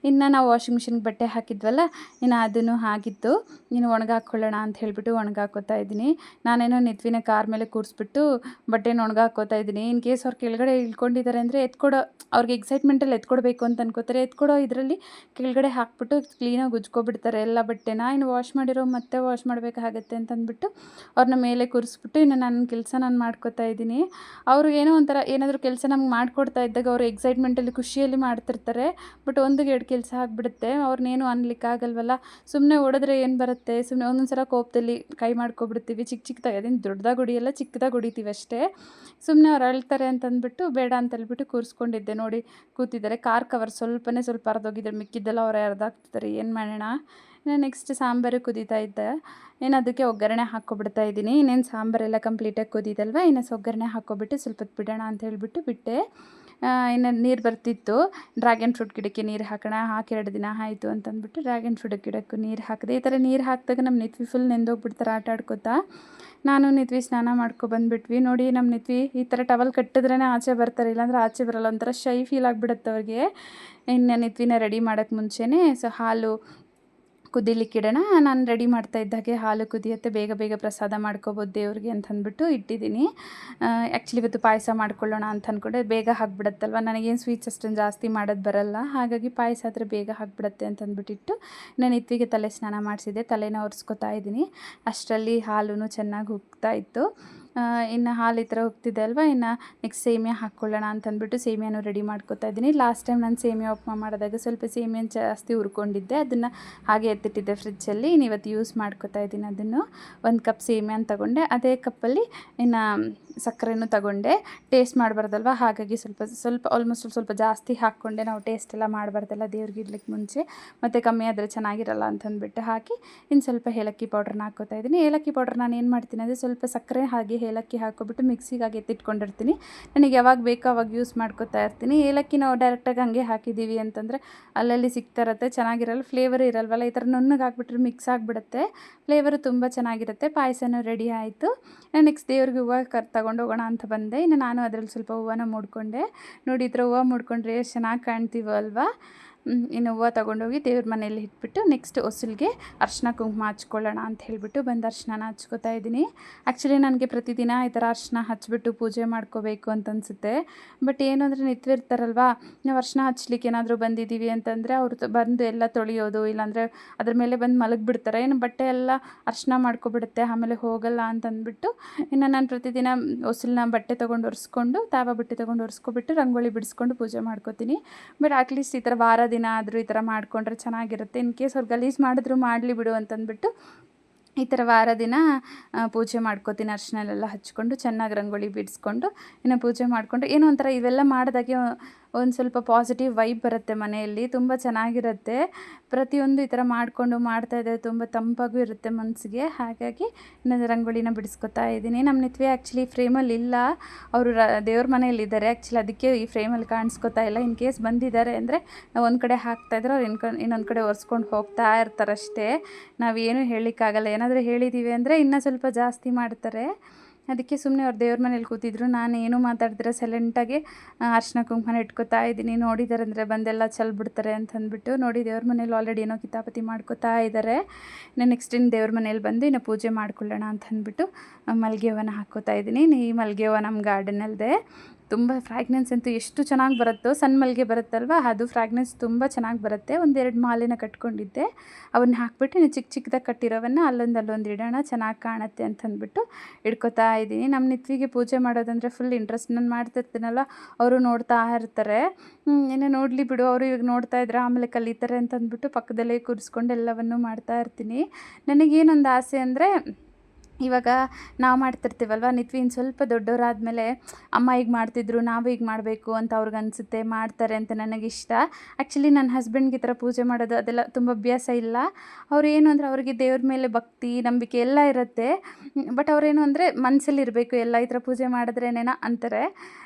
ಇನ್ನು ನಾವು ವಾಷಿಂಗ್ ಮಿಷಿನ್ಗೆ ಬಟ್ಟೆ ಹಾಕಿದ್ವಲ್ಲ, ಇನ್ನು ಅದನ್ನು ಆಗಿತ್ತು. ಇನ್ನು ಒಣಗಾಕೊಳ್ಳೋಣ ಅಂತ ಹೇಳಿಬಿಟ್ಟು ಒಣಗಾಕೋತಾ ಇದ್ದೀನಿ. ನಾನೇನೋ ನೆತ್ವಿನ ಕಾರ್ ಮೇಲೆ ಕೂರಿಸ್ಬಿಟ್ಟು ಬಟ್ಟೆನ ಒಣಗಾಕೋತಾ ಇದ್ದೀನಿ. ಇನ್ ಕೇಸ್ ಅವ್ರು ಕೆಳಗಡೆ ಇಳ್ಕೊಂಡಿದ್ದಾರೆ ಅಂದರೆ ಅವ್ರಿಗೆ ಎಕ್ಸೈಟ್ಮೆಂಟಲ್ಲಿ ಎತ್ಕೊಡ್ಬೇಕು ಅಂತ ಅನ್ಕೋತಾರೆ. ಎತ್ಕೊಡೋ ಇದರಲ್ಲಿ ಕೆಳಗಡೆ ಹಾಕ್ಬಿಟ್ಟು ಕ್ಲೀನಾಗಿ ಉಜ್ಕೊಬಿಡ್ತಾರೆ ಎಲ್ಲ ಬಟ್ಟೆನ. ಇನ್ನು ವಾಶ್ ಮಾಡಿರೋ ಮತ್ತೆ ವಾಶ್ ಮಾಡಬೇಕಾಗತ್ತೆ ಅಂತಂದ್ಬಿಟ್ಟು ಅವ್ರನ್ನ ಮೇಲೆ ಕೂರಿಸ್ಬಿಟ್ಟು ಇನ್ನು ನನ್ನ ಕೆಲಸ ನಾನು ಮಾಡ್ಕೋತಾ ಇದ್ದೀನಿ. ಅವರು ಏನೋ ಒಂಥರ ಏನಾದರೂ ಕೆಲಸ ನಮ್ಗೆ ಮಾಡಿಕೊಡ್ತಾ ಇದ್ದಾಗ ಅವರು ಎಕ್ಸೈಟ್ಮೆಂಟಲ್ಲಿ ಖುಷಿಯಲ್ಲಿ ಮಾಡ್ತಿರ್ತಾರೆ, ಬಟ್ 1-2 ಕೆಲಸ ಆಗಿಬಿಡುತ್ತೆ. ಅವ್ರನ್ನೇನು ಅನ್ಲಿಕ್ಕಾಗಲ್ವಲ್ಲ. ಸುಮ್ಮನೆ ಹೊಡೆದ್ರೆ ಏನು ಬರುತ್ತೆ, ಸುಮ್ಮನೆ ಒಂದೊಂದು ಸಲ ಕೋಪದಲ್ಲಿ ಕೈ ಮಾಡ್ಕೊಬಿಡ್ತೀವಿ. ಚಿಕ್ಕದಾಗಿ, ಅದೇನು ದೊಡ್ಡದಾಗಿ ಹೊಡಿಯಲ್ಲ, ಚಿಕ್ಕದಾಗಿ ಹೊಡಿತೀವಿ ಅಷ್ಟೇ. ಸುಮ್ಮನೆ ಅವ್ರು ಅಳ್ತಾರೆ ಅಂತಂದ್ಬಿಟ್ಟು ಬೇಡ ಅಂತ ಹೇಳ್ಬಿಟ್ಟು ಕೂರಿಸ್ಕೊಂಡಿದ್ದೆ. ನೋಡಿ ಕೂತಿದ್ದಾರೆ. ಕಾರ್ ಕವರ್ ಸ್ವಲ್ಪ ಅರ್ಧೋಗಿದ್ದಾರೆ, ಮಿಕ್ಕಿದ್ದೆಲ್ಲ ಅವರೇ ಅರ್ಧಾಕ್ತಿದ್ದಾರೆ. ಏನು ಮಾಡೋಣ. ಇನ್ನು ನೆಕ್ಸ್ಟ್ ಸಾಂಬಾರು ಕುದೀತಾ ಇದ್ದೆ. ಇನ್ನು ಅದಕ್ಕೆ ಒಗ್ಗರಣೆ ಹಾಕ್ಕೊಬಿಡ್ತಾ ಇದ್ದೀನಿ. ಇನ್ನೇನು ಸಾಂಬಾರೆಲ್ಲ ಕಂಪ್ಲೀಟಾಗಿ ಕುದೀತಲ್ವ, ಇನ್ನು ಒಗ್ಗರಣೆ ಹಾಕ್ಕೊಬಿಟ್ಟು ಸ್ವಲ್ಪ ಹೊತ್ತು ಬಿಡೋಣ ಅಂತ ಹೇಳಿಬಿಟ್ಟು ಬಿಟ್ಟೆ. ಇನ್ನು ನೀರು ಬರ್ತಿತ್ತು. ಡ್ರ್ಯಾಗನ್ ಫ್ರೂಟ್ ಗಿಡಕ್ಕೆ ನೀರು ಹಾಕೋಣ, ಹಾಕಿ 2 ದಿನ ಆಯಿತು ಅಂತಂದ್ಬಿಟ್ಟು ಡ್ರ್ಯಾಗನ್ ಫ್ರೂಟ್ ಗಿಡಕ್ಕೂ ನೀರು ಹಾಕಿದೆ. ಈ ಥರ ನೀರು ಹಾಕಿದಾಗ ನಮ್ಮ ನೆತ್ವಿ ಫುಲ್ ನೆಂದೋಗ್ಬಿಡ್ತಾರೆ ಆಟ ಆಡ್ಕೋತಾ. ನಾನು ನೆತ್ವಿ ಸ್ನಾನ ಮಾಡ್ಕೊಬಂದ್ಬಿಟ್ವಿ. ನೋಡಿ ನಮ್ಮ ನೆತ್ವಿ ಈ ಥರ ಟವಲ್ ಕಟ್ಟಿದ್ರೇ ಆಚೆ ಬರ್ತಾರೆ, ಇಲ್ಲಾಂದ್ರೆ ಆಚೆ ಬರಲ್ಲ. ಒಂಥರ ಶೈ ಫೀಲ್ ಆಗಿಬಿಡುತ್ತೆ ಅವ್ರಿಗೆ. ಇನ್ನು ನೆತ್ವಿನ ರೆಡಿ ಮಾಡೋಕ್ಕೆ ಮುಂಚೆನೇ ಹಾಲು ಕುದಿಲಿಕ್ಕೆ ಇಡೋಣ. ನಾನು ರೆಡಿ ಮಾಡ್ತಾ ಇದ್ದಾಗೆ ಹಾಲು ಕುದಿಯುತ್ತೆ, ಬೇಗ ಬೇಗ ಪ್ರಸಾದ ಮಾಡ್ಕೋಬೋದು ದೇವ್ರಿಗೆ ಅಂತಂದ್ಬಿಟ್ಟು ಇಟ್ಟಿದ್ದೀನಿ. ಆ್ಯಕ್ಚುಲಿ ಇವತ್ತು ಪಾಯಸ ಮಾಡ್ಕೊಳ್ಳೋಣ ಅಂತ ಅಂದ್ಕೊಂಡೆ, ಬೇಗ ಆಗಿಬಿಡುತ್ತಲ್ವ. ನನಗೇನು ಸ್ವೀಟ್ಸ್ ಅಷ್ಟೊಂದು ಜಾಸ್ತಿ ಮಾಡೋದು ಬರಲ್ಲ, ಹಾಗಾಗಿ ಪಾಯಸ ಆದರೆ ಬೇಗ ಆಗಿಬಿಡುತ್ತೆ ಅಂತಂದ್ಬಿಟ್ಟಿಟ್ಟು ನಾನು ಇತ್ವಿಗೆ ತಲೆ ಸ್ನಾನ ಮಾಡಿಸಿದ್ದೆ. ತಲೆನ ಒರೆಸ್ಕೊತಾ ಇದ್ದೀನಿ. ಅಷ್ಟರಲ್ಲಿ ಹಾಲು ಚೆನ್ನಾಗಿ ಉಗ್ತಾ ಇತ್ತು. ಇನ್ನು ಹಾಲು ಈ ಥರ ಹೋಗ್ತಿದೆ ಅಲ್ವಾ. ಇನ್ನು ನೆಕ್ಸ್ಟ್ ಸೇಮಿಯಾ ಹಾಕ್ಕೊಳ್ಳೋಣ ಅಂತಂದ್ಬಿಟ್ಟು ಸೇಮಿಯಾನು ರೆಡಿ ಮಾಡ್ಕೊತಾ ಇದ್ದೀನಿ. ಲಾಸ್ಟ್ ಟೈಮ್ ನಾನು ಸೇಮಿಯಾ ಉಪ್ಮಾ ಮಾಡಿದಾಗ ಸ್ವಲ್ಪ ಸೇಮಿಯಾನ ಜಾಸ್ತಿ ಹುರ್ಕೊಂಡಿದ್ದೆ, ಅದನ್ನು ಹಾಗೆ ಎತ್ತಿಟ್ಟಿದ್ದೆ ಫ್ರಿಜ್ಜಲ್ಲಿ. ಇನ್ನು ಇವತ್ತು ಯೂಸ್ ಮಾಡ್ಕೊತಾ ಇದ್ದೀನಿ ಅದನ್ನು. 1 ಕಪ್ ಸೇಮಿಯಾನ ತೊಗೊಂಡೆ, ಅದೇ ಕಪ್ಪಲ್ಲಿ ಇನ್ನು ಸಕ್ಕರೆನೂ ತೊಗೊಂಡೆ. ಟೇಸ್ಟ್ ಮಾಡಬಾರ್ದಲ್ವ, ಹಾಗಾಗಿ ಸ್ವಲ್ಪ ಆಲ್ಮೋಸ್ಟ್ ಸ್ವಲ್ಪ ಜಾಸ್ತಿ ಹಾಕ್ಕೊಂಡೆ. ನಾವು ಟೇಸ್ಟ್ ಎಲ್ಲ ಮಾಡಬಾರ್ದಲ್ಲ ದೇವ್ರಿಗೆ ಇಡ್ಲಿಕ್ಕೆ ಮುಂಚೆ, ಮತ್ತು ಕಮ್ಮಿ ಆದರೆ ಚೆನ್ನಾಗಿರಲ್ಲ ಅಂತಂದ್ಬಿಟ್ಟು ಹಾಕಿ ಇನ್ನು ಸ್ವಲ್ಪ ಏಲಕ್ಕಿ ಪೌಡ್ರನ್ನ ಹಾಕ್ಕೋತಾ ಇದ್ದೀನಿ. ಏಲಕ್ಕಿ ಪೌಡ್ರ್ ನಾನು ಏನು ಮಾಡ್ತೀನಿ ಅಂದರೆ ಸ್ವಲ್ಪ ಸಕ್ಕರೆ ಹಾಗೆ ಏಲಕ್ಕಿ ಹಾಕ್ಕೊಬಿಟ್ಟು ಮಿಕ್ಸಿಗಾಗಿ ಎತ್ತಿಟ್ಕೊಂಡಿರ್ತೀನಿ. ನನಗೆ ಯಾವಾಗ ಬೇಕೋ ಅವಾಗ ಯೂಸ್ ಮಾಡ್ಕೊತಾ ಇರ್ತೀನಿ. ಏಲಕ್ಕಿ ನಾವು ಡೈರೆಕ್ಟಾಗಿ ಹಂಗೆ ಹಾಕಿದ್ದೀವಿ ಅಂತಂದರೆ ಅಲ್ಲಲ್ಲಿ ಸಿಗ್ತಾ ಇರುತ್ತೆ, ಚೆನ್ನಾಗಿರಲ್ಲ, ಫ್ಲೇವರ್ ಇರಲ್ವಲ್ಲ. ಈ ಥರ ನುಣ್ಣಗೆ ಹಾಕ್ಬಿಟ್ರೆ ಮಿಕ್ಸ್ ಆಗಿಬಿಡುತ್ತೆ, ಫ್ಲೇವರು ತುಂಬ ಚೆನ್ನಾಗಿರುತ್ತೆ. ಪಾಯಸನೂ ರೆಡಿ ಆಯಿತು. ನೆಕ್ಸ್ಟ್ ದೇವ್ರಿಗೆ ಹೂವು ತಗೊಂಡೋಗೋಣ ಅಂತ ಬಂದೆ. ಇನ್ನು ನಾನು ಅದರಲ್ಲಿ ಸ್ವಲ್ಪ ಹೂವನ್ನ ಮುಡ್ಕೊಂಡೆ. ನೋಡಿ ಈ ಥರ ಹೂವು ಮುಡ್ಕೊಂಡ್ರೆ ಎಷ್ಟು ಚೆನ್ನಾಗಿ ಕಾಣ್ತೀವೋ ಅಲ್ವಾ. ಇನ್ನು ಹೂವು ತೊಗೊಂಡೋಗಿ ದೇವ್ರ ಮನೇಲಿ ಇಟ್ಬಿಟ್ಟು ನೆಕ್ಸ್ಟ್ ಹೊಸಲಿಗೆ ಅರ್ಶಿನ ಕುಂಕುಮ ಹಚ್ಕೊಳ್ಳೋಣ ಅಂತ ಹೇಳಿಬಿಟ್ಟು ಬಂದು ಅರ್ಶಿನ ಹಚ್ಕೋತಾ ಇದ್ದೀನಿ. ಆ್ಯಕ್ಚುಲಿ ನನಗೆ ಪ್ರತಿದಿನ ಈ ಥರ ಅರ್ಶಿನ ಹಚ್ಬಿಟ್ಟು ಪೂಜೆ ಮಾಡ್ಕೋಬೇಕು ಅಂತ ಅನಿಸುತ್ತೆ. ಬಟ್ ಏನು ಅಂದರೆ ನಿಂತಿರ್ತಾರಲ್ವ, ನಾವು ಅರ್ಶಿನ ಹಚ್ಲಿಕ್ಕೆ ಏನಾದರೂ ಬಂದಿದ್ದೀವಿ ಅಂತಂದರೆ ಅವ್ರು ಬಂದು ಎಲ್ಲ ತೊಳೆಯೋದು, ಇಲ್ಲಾಂದರೆ ಅದ್ರ ಮೇಲೆ ಬಂದು ಮಲಗಿಬಿಡ್ತಾರೆ, ಏನು ಬಟ್ಟೆ ಎಲ್ಲ ಅರ್ಶಿನ ಮಾಡ್ಕೊಬಿಡುತ್ತೆ, ಆಮೇಲೆ ಹೋಗಲ್ಲ ಅಂತಂದ್ಬಿಟ್ಟು ಇನ್ನು ನಾನು ಪ್ರತಿದಿನ ಹೊಸಲನ್ನ ಬಟ್ಟೆ ತೊಗೊಂಡು ಒರೆಸ್ಕೊಂಡು ತಾವ ಬಟ್ಟೆ ತೊಗೊಂಡು ಒರೆಸ್ಕೊಬಿಟ್ಟು ರಂಗೋಲಿ ಬಿಡಿಸ್ಕೊಂಡು ಪೂಜೆ ಮಾಡ್ಕೋತೀನಿ. ಬಟ್ ಅಟ್ಲೀಸ್ಟ್ ಈ ಥರ ವಾರ ದಿನ ಆದರೂ ಈ ಥರ ಮಾಡಿಕೊಂಡ್ರೆ ಚೆನ್ನಾಗಿರುತ್ತೆ. ಇನ್ ಕೇಸ್ ಅವ್ರು ಗಲೀಜು ಮಾಡಿದ್ರು ಮಾಡಲಿ ಬಿಡು ಅಂತಂದ್ಬಿಟ್ಟು ಈ ಥರ ವಾರ ದಿನ ಪೂಜೆ ಮಾಡ್ಕೋತೀನಿ. ಅರ್ಶಿನಲ್ಲೆಲ್ಲ ಹಚ್ಕೊಂಡು ಚೆನ್ನಾಗಿ ರಂಗೋಲಿ ಬಿಡಿಸ್ಕೊಂಡು ಇನ್ನು ಪೂಜೆ ಮಾಡಿಕೊಂಡು ಏನೋ ಒಂಥರ ಇವೆಲ್ಲ ಮಾಡಿದಾಗೆ ಒಂದು ಸ್ವಲ್ಪ ಪಾಸಿಟಿವ್ ವೈಬ್ ಬರುತ್ತೆ ಮನೆಯಲ್ಲಿ, ತುಂಬ ಚೆನ್ನಾಗಿರುತ್ತೆ. ಪ್ರತಿಯೊಂದು ಈ ಥರ ಮಾಡಿಕೊಂಡು ಮಾಡ್ತಾಯಿದ್ದರೆ ತುಂಬ ತಂಪಾಗೂ ಇರುತ್ತೆ ಮನಸ್ಸಿಗೆ. ಹಾಗಾಗಿ ನಾನು ರಂಗೋಲಿನ ಬಿಡಿಸ್ಕೊತಾ ಇದ್ದೀನಿ. ನಮ್ಮ ನಿತ್ವಿ ಆ್ಯಕ್ಚುಲಿ ಫ್ರೇಮಲ್ಲಿ ಇಲ್ಲ, ಅವರು ದೇವ್ರ ಮನೆಯಲ್ಲಿದ್ದಾರೆ. ಆ್ಯಕ್ಚುಲಿ ಅದಕ್ಕೆ ಈ ಫ್ರೇಮಲ್ಲಿ ಕಾಣಿಸ್ಕೊತಾ ಇಲ್ಲ. ಇನ್ ಕೇಸ್ ಬಂದಿದ್ದಾರೆ ಅಂದರೆ ನಾವು ಒಂದು ಕಡೆ ಹಾಕ್ತಾಯಿದ್ರೆ ಅವ್ರು ಇನ್ನೊಂದು ಕಡೆ ಒರೆಸ್ಕೊಂಡು ಹೋಗ್ತಾ ಇರ್ತಾರಷ್ಟೇ. ನಾವೇನು ಹೇಳಲಿಕ್ಕಾಗಲ್ಲ. ಏನಾದರೂ ಹೇಳಿದ್ದೀವಿ ಅಂದರೆ ಇನ್ನೂ ಸ್ವಲ್ಪ ಜಾಸ್ತಿ ಮಾಡ್ತಾರೆ. ಅದಕ್ಕೆ ಸುಮ್ಮನೆ ಅವ್ರು ದೇವ್ರ ಮನೇಲಿ ಕೂತಿದ್ರು, ನಾನು ಏನೂ ಮಾತಾಡ್ದಿರ ಸೈಲೆಂಟಾಗಿ ಅರ್ಶಿನ ಕುಂಕುಮನ ಇಟ್ಕೋತಾ ಇದ್ದೀನಿ. ನೋಡಿದ್ದಾರೆ ಅಂದರೆ ಬಂದೆಲ್ಲ ಚೆಲ್ಬಿಡ್ತಾರೆ ಅಂತಂದ್ಬಿಟ್ಟು. ನೋಡಿ ದೇವ್ರ ಮನೇಲಿ ಆಲ್ರೆಡಿ ಏನೋ ಕಿತಾಪತಿ ಮಾಡ್ಕೋತಾ ಇದ್ದಾರೆ. ನಾನು ನೆಕ್ಸ್ಟ್ ಇನ್ನು ದೇವ್ರ ಮನೇಲಿ ಬಂದು ಇನ್ನು ಪೂಜೆ ಮಾಡ್ಕೊಳ್ಳೋಣ ಅಂತ ಅಂದ್ಬಿಟ್ಟು ಮಲ್ಲಿಗೆ ಹೂವನ್ನ ಹಾಕ್ಕೋತಾ ಇದ್ದೀನಿ. ಈ ಮಲ್ಲಿಗೆ ಹೂವು ನಮ್ಮ ಗಾರ್ಡನಲ್ಲಿದೆ. ತುಂಬ ಫ್ರಾಗ್ನೆನ್ಸ್ ಅಂತೂ ಎಷ್ಟು ಚೆನ್ನಾಗಿ ಬರುತ್ತೋ, ಸಣ್ಣ ಮಲ್ಲಿಗೆ ಬರುತ್ತಲ್ವ, ಅದು ಫ್ರಾಗ್ನೆನ್ಸ್ ತುಂಬ ಚೆನ್ನಾಗಿ ಬರುತ್ತೆ. ಒಂದೆರಡು ಮಾಲೆನ ಕಟ್ಕೊಂಡಿದ್ದೆ, ಅವನ್ನ ಹಾಕ್ಬಿಟ್ಟು ಇನ್ನು ಚಿಕ್ಕ ಚಿಕ್ಕದಾಗಿ ಕಟ್ಟಿರೋವನ್ನ ಅಲ್ಲೊಂದು ಇಡೋಣ, ಚೆನ್ನಾಗಿ ಕಾಣುತ್ತೆ ಅಂತಂದ್ಬಿಟ್ಟು ಇಡ್ಕೊತಾ ಇದ್ದೀನಿ. ನಮ್ಮ ನಿತ್ವಿಗೆ ಪೂಜೆ ಮಾಡೋದಂದರೆ ಫುಲ್ ಇಂಟ್ರೆಸ್ಟ್. ನಾನು ಮಾಡ್ತಿರ್ತೀನಲ್ಲ, ಅವರು ನೋಡ್ತಾ ಇರ್ತಾರೆ. ಏನೋ ನೋಡಲಿ ಬಿಡು, ಅವರು ಇವಾಗ ನೋಡ್ತಾ ಇದ್ರೆ ಆಮೇಲೆ ಕಲಿತಾರೆ ಅಂತಂದ್ಬಿಟ್ಟು ಪಕ್ಕದಲ್ಲೇ ಕೂರಿಸ್ಕೊಂಡು ಎಲ್ಲವನ್ನೂ ಮಾಡ್ತಾ ಇರ್ತೀನಿ. ನನಗೇನೊಂದು ಆಸೆ ಅಂದರೆ, ಇವಾಗ ನಾವು ಮಾಡ್ತಿರ್ತೀವಲ್ವ, ನಿತ್ವಿ ಇನ್ನು ಸ್ವಲ್ಪ ದೊಡ್ಡವರಾದಮೇಲೆ ಅಮ್ಮ ಈಗ ಮಾಡ್ತಿದ್ರು ನಾವು ಈಗ ಮಾಡಬೇಕು ಅಂತ ಅವ್ರಿಗೆ ಅನಿಸುತ್ತೆ, ಮಾಡ್ತಾರೆ ಅಂತ ನನಗಿಷ್ಟ. ಆ್ಯಕ್ಚುಲಿ ನನ್ನ ಹಸ್ಬೆಂಡ್ಗೆ ಈ ಥರ ಪೂಜೆ ಮಾಡೋದು ಅದೆಲ್ಲ ತುಂಬ ಅಭ್ಯಾಸ ಇಲ್ಲ. ಅವ್ರು ಏನು ಅಂದರೆ ಅವ್ರಿಗೆ ದೇವ್ರ ಮೇಲೆ ಭಕ್ತಿ ನಂಬಿಕೆ ಎಲ್ಲ ಇರುತ್ತೆ. ಬಟ್ ಅವರೇನು ಅಂದರೆ ಮನಸ್ಸಲ್ಲಿ ಇರಬೇಕು ಎಲ್ಲ ಈ ಥರ ಪೂಜೆ ಮಾಡಿದ್ರೇನೇನ ಅಂತಾರೆ.